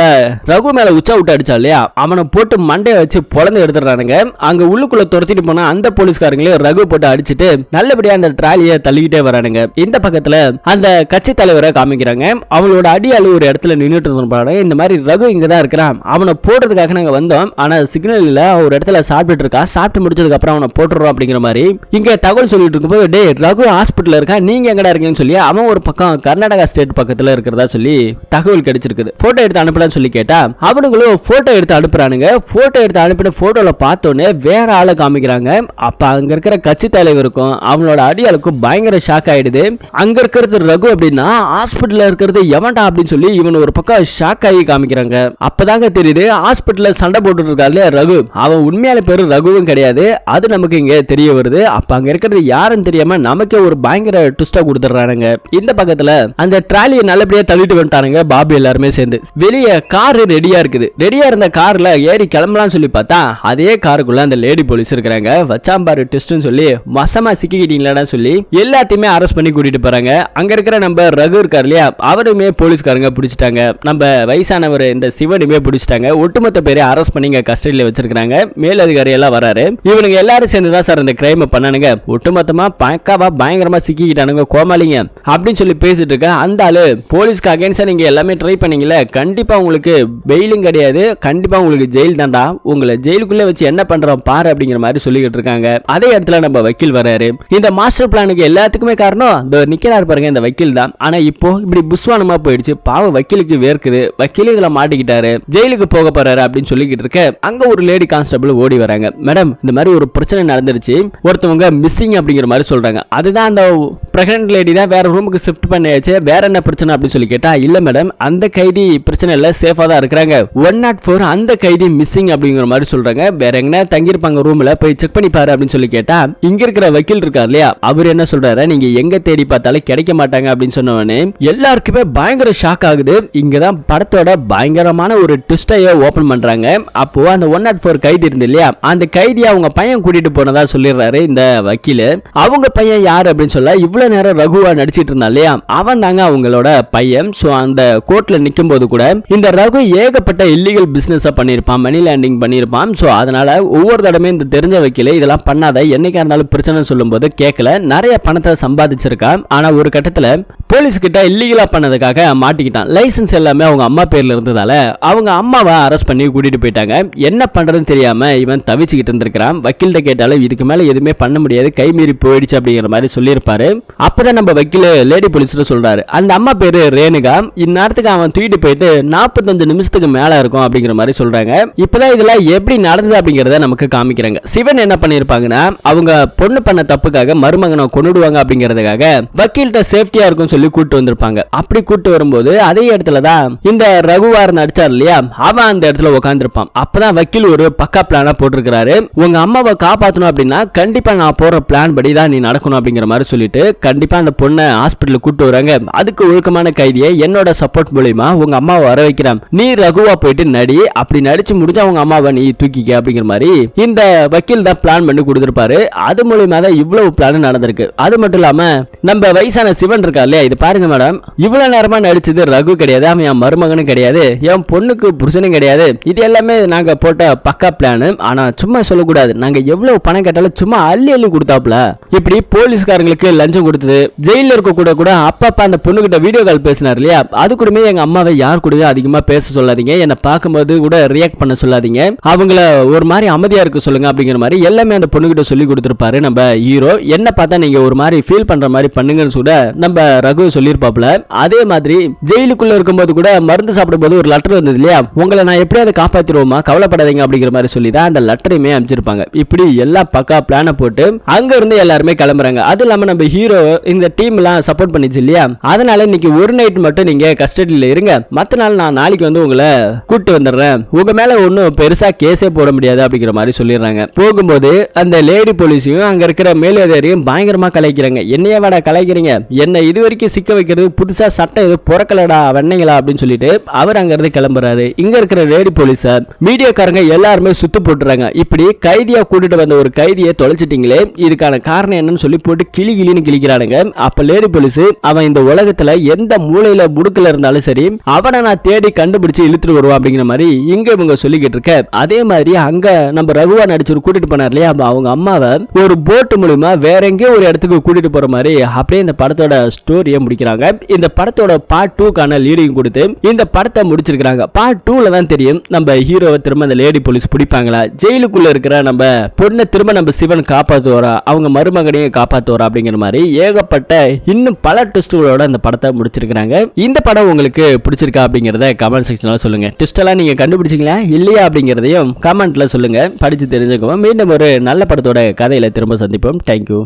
Speaker 2: ரகு மேல உச்சா விட்டு அடிச்சாலே அவனை போட்டு மண்டையை வச்சு பொழந்து எடுத்துறானுங்க. அங்க உள்ளுக்குள்ள துரத்திட்டு போனா அந்த போலீஸ்காரங்களே ரகு போட்டு அடிச்சுட்டு நல்லபடியா அந்த ட்ராலியை தள்ளிக்கிட்டே வரானுங்க. இந்த பக்கத்துல அந்த கட்சி தலைவரை காமிக்கிறாங்க. அவங்களோட அடியாளு ஒரு இடத்துல நின்றுட்டு இருப்பாங்க. இந்த மாதிரி ரகு இங்கதான் இருக்கிறான், அவனை போடுறதுக்காக நாங்க வந்தோம், ஆனா சிக்னல் இல்ல, ஒரு இடத்துல சாப்பிட்டு இருக்கா, சாப்பிட்டு முடிச்சதுக்கு அப்புறம் அவனை போட்டுறோம் அப்படிங்கிற மாதிரி இங்க தகவல் சொல்லிட்டு இருக்கும்போது, டே ரகு ஹாஸ்பிட்டல் இருக்கா, நீங்க எங்கடா இருக்கீங்கன்னு சொல்லி அவன் ஒரு பக்கம் கர்நாடகா ஸ்டேட் பக்கத்துல இருக்கிறதா சொல்லி தகவல் கிடைச்சிருக்குது. போட்டோ எடுத்து அனுப்பலான்னு சொல்லி கேட்டா அவனுங்களும் போட்டோ எடுத்து அனுப்புறானுங்க. போட்டோ எடுத்து அனுப்பின போட்டோல பார்த்தோன்னே வேற ஆளை காமிக்கிறாங்க. அப்ப அங்க இருக்கிற கட்சி தலைவருக்கும் அவனோட அடியாளுக்கும் பயங்கர ஷாக் ஆயிடுது. அங்க இருக்கிறது ரகு அப்படின்னா ஹாஸ்பிட்டல்ல இருக்கிறது எவன்டா அப்படின்னு சொல்லி இவன் ஒரு பக்கம் ஷாக் ஆகி காமிக்கிறாங்க. அப்பதாங்க தெரியுது ஹாஸ்பிட்டல்ல சண்டை போட்டு இருக்காரு ரகு, அவன் உண்மையான பேரு ரகுவும் கிடையாது. அது நமக்கு இங்க தெரிய வருது. அப்ப அங்க இருக்கிறது யாருன்னு தெரியாம நமக்கே ஒரு பயங்கர ட்விஸ்டா கொடுத்துறானுங்க. இந்த பக்கத்துல அந்த ட்ராலியை நல்லபடியா தள்ளிட்டு வந்துட்டானுங்க பாபு எல்லாருமே சேர்ந்து. வெளியே கார் ரெடியா இருக்குது. ரெடியா இருந்த கார்ல ஏறி கிளம்பலாம் சொல்லி பார்த்தா அதே காருக்குள்ள அந்த லேடி போலீஸ் இருக்கிறாங்க. வச்சாம்பாரு ட்விஸ்ட்னு சொல்லி மசமா சிக்கிக்கிட்டீங்களான்னு சொல்லி எல்லா எல்லாத்தையுமே அரெஸ்ட் பண்ணி கூட்டிட்டு போறாங்க. அங்க இருக்கிற நம்ம ரகு இருக்காரு இல்லையா, அவருமே போலீஸ்காரங்க பிடிச்சிட்டாங்க. நம்ம வயசானவர் இந்த சிவனுமே பிடிச்சிட்டாங்க. ஒட்டுமொத்த பேரை அரெஸ்ட் பண்ணி இங்க கஸ்டடியில வச்சிருக்காங்க. மேலதிகாரி எல்லாம் வராரு. இவனுங்க எல்லாரும் சேர்ந்துதான் சார் இந்த கிரைம் பண்ணானுங்க, ஒட்டுமொத்தமா பக்காவா பயங்கரமா சிக்கிக்கிட்டானுங்க கோமாளிங்க அப்படின்னு சொல்லி பேசிட்டு இருக்க. அந்த ஆளு போலீஸ்க்கு அகைன்ஸ்டா நீங்க எல்லாமே ட்ரை பண்ணீங்கல்ல, கண்டிப்பா உங்களுக்கு பெயிலும் கிடையாது, கண்டிப்பா உங்களுக்கு ஜெயில் தான்டா, உங்களை ஜெயிலுக்குள்ள வச்சு என்ன பண்றோம் பாரு அப்படிங்கிற மாதிரி சொல்லிக்கிட்டு இருக்காங்க. அதே இடத்துல நம்ம வக்கீல் வராரு. இந்த மாஸ்டர் பிளானுக்கு எல்லாத்துக்குமே காரணம் இந்த நிக்கிறாரு பாருங்க, இந்த வக்கீல் தான். ஆனா இப்போ இப்படி புஸ்வானமா போயிடுச்சு. பாவம் வக்கீலுக்கு வேர்க்குது. வக்கீல் இதுல மாட்டிக்கிட்டாரு, ஜெயிலுக்கு போக போறாரு அப்படின்னு சொல்லிக்கிட்டு இருக்க. அங்க ஒரு லேடி கான்ஸ்டபிள் ஓடி வராங்க. மேடம், இந்த மாதிரி ஒரு பிரச்சனை நடந்துருச்சு, ஒருத்தவங்க மிஸ்ஸிங் அப்படிங்கிற மாதிரி சொல்றாங்க. அதுதான் அந்த பிரெக்னன்ட் லேடி தான் வேற ரூமுக்கு ஷிஃப்ட் பண்ணியாச்சு, வேற என்ன பிரச்சனை அப்படின்னு சொல்லி கேட்டா, இல்ல மேடம் அந்த கைதி பிரச்சனை இல்ல, சேஃபா தான் இருக்கிறாங்க. 104 அந்த கைதி மிஸ்ஸிங் அப்படிங்கிற மாதிரி சொல்றாங்க. வேற எங்க தங்கி இருப்பாங்க ரூம்ல, போய் செக் பண்ணி பாரு அப்படின்னு சொல்லி கேட்டா, இங்க இருக்கிற வக்கீல் இருக்கார் இல்லையா, அவர் என்ன சொல்றாரு, நீங்க எங்க தேடி பார்த்தாலும் கிடைக்க மாட்டாங்க அப்படின்னு சொன்னவனே எல்லாருக்குமே பயங்கர ஷாக் ஆகுது. இங்கதான் படத்தோட பயங்கரமான ஒரு ட்விஸ்டைய ஓபன் பண்றாங்க. அப்போ அந்த 104 கைதி இருந்து இல்லையா, அந்த கைதியை அவங்க பையன் கூட்டிட்டு போனதா சொல்லிடுறாரு இந்த வக்கீல். அவங்க பையன் யாரு அப்படின்னு சொல்ல, இவ்வளவு நேரம் ரகுவா நடிச்சிட்டு இருந்தா இல்லையா, அவன் தாங்க அவங்களோட பையன். சோ அந்த கோர்ட்ல நிக்கும் போது கூட இந்த ரகு ஏகப்பட்ட இல்லீகல் பிசினஸ் பண்ணிருப்பான், மணி லேண்டிங் பண்ணிருப்பான். சோ அதனால ஒவ்வொரு தடவை இந்த தெரிஞ்ச வக்கீல இதெல்லாம் பண்ணாத, என்னைக்கா இருந்தாலும் பிரச்சனை சொல்லும் போது கேட்கல, நிறைய பணத்தை சம்பாதிச்சிருக்கான். ஆனா ஒரு கட்டத்துல போலீஸ் கிட்ட இல்லீகலா பண்ணதுக்காக மாட்டிக்கிட்டான். லைசன்ஸ் எல்லாமே அவங்க அம்மா பேர்ல இருந்ததால அவங்க அம்மாவை அரெஸ்ட் பண்ணி கூட்டிட்டு போயிட்டாங்க. என்ன பண்றதுன்னு தெரியாம இவன் தவிச்சுக்கிட்டு இருந்திருக்கான். வக்கீல்கிட்ட கேட்டாலும் இதுக்கு மேல எதுவுமே பண்ண முடியாது, கை மீறி போயிடுச்சு அப்படிங்கிற மாதிரி சொல்லியிருப்பாரு. அப்பதான் நம்ம வக்கீல் லேடி போலீஸ்ல சொல்றாரு, அந்த அம்மா பேரு ரேணுகா, இந்நேரத்துக்கு அவன் தூக்கிட்டு போயிட்டு 45 நிமிஷத்துக்கு மேல இருக்கும் அப்படிங்கிற மாதிரி சொல்றாங்க. இப்பதான் இதெல்லாம் எப்படி நடந்தது அப்படிங்கறத நமக்கு காமிக்கிறாங்க. சிவன் என்ன பண்ணிருப்பாங்கன்னா, அவங்க பொண்ணு பண்ண தப்புக்காக மருமகனை கொன்னுடுவாங்க அப்படிங்கறதுக்காக வக்கீல்கிட்ட சேஃப்டியா இருக்கும் சொல்லி கூட்டு வந்திருப்பாங்க. அப்படி கூட்டு வரும்போது அதே இடத்துல தான் இந்த ரகுவார் நடிச்சார் இல்லையா, அவன் அந்த இடத்துல உட்கார்ந்திருப்பான். அப்பதான் வக்கீல் ஒரு பக்கா பிளானா போட்டிருக்காரு. உங்க அம்மாவை காப்பாத்தணும் அப்படின்னா கண்டிப்பா நான் போற பிளான் படி தான் நீ நடக்கணும் அப்படிங்கிற மாதிரி சொல்லிட்டு கண்டிப்பா அந்த பொண்ணை ஹாஸ்பிட்டலுக்கு கூட்டு வராங்க. அதுக்கு ஒழுக்கமான கைதியை என்னோட சப்போர்ட் மூலமா உங்க அம்மாவை வர வைக்கிறான், நீ ரகுவா போயிட்டு நடி, அப்படி நடிச்சு முடிஞ்சா உங்க அம்மாவை நீ தூக்கிக்க அப்படிங்கிற மாதிரி இந்த வக்கீல் தான் பிளான் பண்ணி கொடுத்திருப்பாரு. அது மூலமா தான் இவ்வளவு பிளான் நடந்திருக்கு. அது மட்டும் இல்லாம நம்ம வயசான சிவன் இருக்கா இல்லையா, இது பாருங்க மேடம், இவ்வளவு நேரமா நடிச்சது ரகு கிடையாது, அவன் என் மருமகனும் கிடையாது, என் பொண்ணுக்கு புருஷனும் கிடையாது, இது எல்லாமே நாங்க போட்ட பக்கா பிளான். ஆனா சும்மா சொல்லக்கூடாது, நாங்க எவ்வளவு பணம் கேட்டாலும் சும்மா அள்ளி அள்ளி கொடுத்தாப்ல. இப்படி போலீஸ்காரங்களுக்கு லஞ்சம் கொடுத்தது, ஜெயில இருக்க கூட கூட அப்பப்ப அந்த பொண்ணு கிட்ட வீடியோ கால் பேசினார் இல்லையா, அது கூடமே எங்க அம்மாவை யார் கூட அதிகமா பேச சொல்லாதீங்க, என்ன பார்க்கும்போது கூட ரியாக்ட் பண்ண சொல்லாதீங்க, அவங்கள ஒரு மாதிரி அமைதியா இருக்க சொல்லுங்க அப்படிங்கிற மாதிரி எல்லாமே அந்த பொண்ணு கிட்ட சொல்லி கொடுத்திருப்பாரு நம்ம ஹீரோ. என்ன பார்த்தா நீங்க ஒரு மாதிரி ஃபீல் பண்ற மாதிரி பண்ணுங்கன்னு கூட நம்ம ரகு சொல்லியிருப்பாப்ல. அதே மாதிரி ஜெயிலுக்குள்ள இருக்கும்போது கூட மருந்து சாப்பிடும் போது ஒரு லெட்டர் வந்தது இல்லையா, உங்களை நான் எப்படியாவது காப்பாத்திடுவோமா, கவலைப்படாதீங்க அப்படிங்கிற மாதிரி சொல்லி தான் அந்த லெட்டரையுமே அமைச்சிருப்பாங்க. இப்படி எல்லா பக்கா பிளான போட்டு அங்க இருந்து எல்லாருமே கிளம்புறாங்க. அது இல்லாம நம்ம ஹீரோ இந்த டீம் எல்லாம் சப்போர்ட் பண்ணிச்சு இல்லையா, அதனால இன்னைக்கு ஒரு நைட் மட்டும் நீங்க கஸ்டடியில இருங்க, மத்த நாள் நான் நாளைக்கு வந்து உங்களை கூட்டு வந்துடுறேன், உங்க மேல ஒன்னும் பெருசா கேஸே போட முடியாது அப்படிங்கிற மாதிரி சொல்லிடுறாங்க. போகும்போது அந்த லேடி போலீஸையும் அங்க இருக்கிற மேலதிகாரியும் பயங்கரமா கலைக்கிறாங்க. என்னைய வாடா கலைக்கிறீங்க, என்ன இது வரைக்கும் சிக்க வைக்கிறது, புதுசா சட்டம் எது பொறக்கலடா வெண்ணைங்களா அப்படின்னு சொல்லிட்டு அவர் அங்க இருந்து கிளம்புறாரு. இங்க இருக்கிற லேடி போலீஸார் மீடியாக்காரங்க எல்லாருமே சுத்து போட்டுறாங்க. இப்படி கைதியா கூட்டிட்டு வந்த ஒரு கைதியை தொலைச்சிட்டீங்களே, இதுக்கான காரணம் என்னன்னு சொல்லி போட்டு கிளி கிளின்னு கிளிக்கிறானுங்க. அப்ப லேடி போலீஸ், அவன் இந்த உலகத்துல எந்த மூலையில முடுக்கல இருந்தாலும் சரி அவனை நான் தேடி கண்டுபிடிச்சு இழுத்துட்டு வருவான் அப்படிங்கிற மாதிரி இங்க இவங்க சொல்லிக்கிட்டு இருக்க. அதே மாதிரி அங்க நம்ம ரகுவா நடிச்சு கூட்டிட்டு போனார் இல்லையா, அவங்க அம்மாவை ஒரு போட் மூலமா வேற எங்கேயோ ஒரு இடத்துக்கு கூட்டிட்டு போற மாதிரி அப்படியே இந்த படத்தோட ஸ்டோரியை முடிக்கிறாங்க. இந்த படத்தோட பார்ட் 2க்கான லீடிங் கொடுத்து இந்த படத்தை முடிச்சிருக்காங்க. பார்ட் 2ல தான் தெரியும் நம்ம ஹீரோவை திரும்ப அந்த லேடி போலீஸ் பிடிப்பாங்களா, ஜெயிலுக்குள்ள இருக்கிற நம்ம பொண்ணை திரும்ப நம்ம சிவன் காப்பாத்துவாரா, அவங்க மருமகனையும் காப்பாத்துவாரா அப்படிங்கிற மாதிரி ஏகப்பட்ட இன்னும் பல ட்விஸ்ட்களோட அந்த படத்தை முடிச்சிருக்காங்க. இந்த படம் உங்களுக்கு பிடிச்சிருக்கா அப்படிங்கறத கமெண்ட் செக்ஷன்ல சொல்லுங்க. ட்விஸ்ட் எல்லாம் நீங்க கண்டுபிடிச்சீங்களா இல்லையா அப்படிங்கறதையும் கமெண்ட்ல சொல்லுங்க, படிச்சு தெரிஞ்சுக்குவோம். மீண்டும் ஒரு நல்ல படத்தோட கதையில திரும்ப சந்திப்போம். தேங்க்யூ.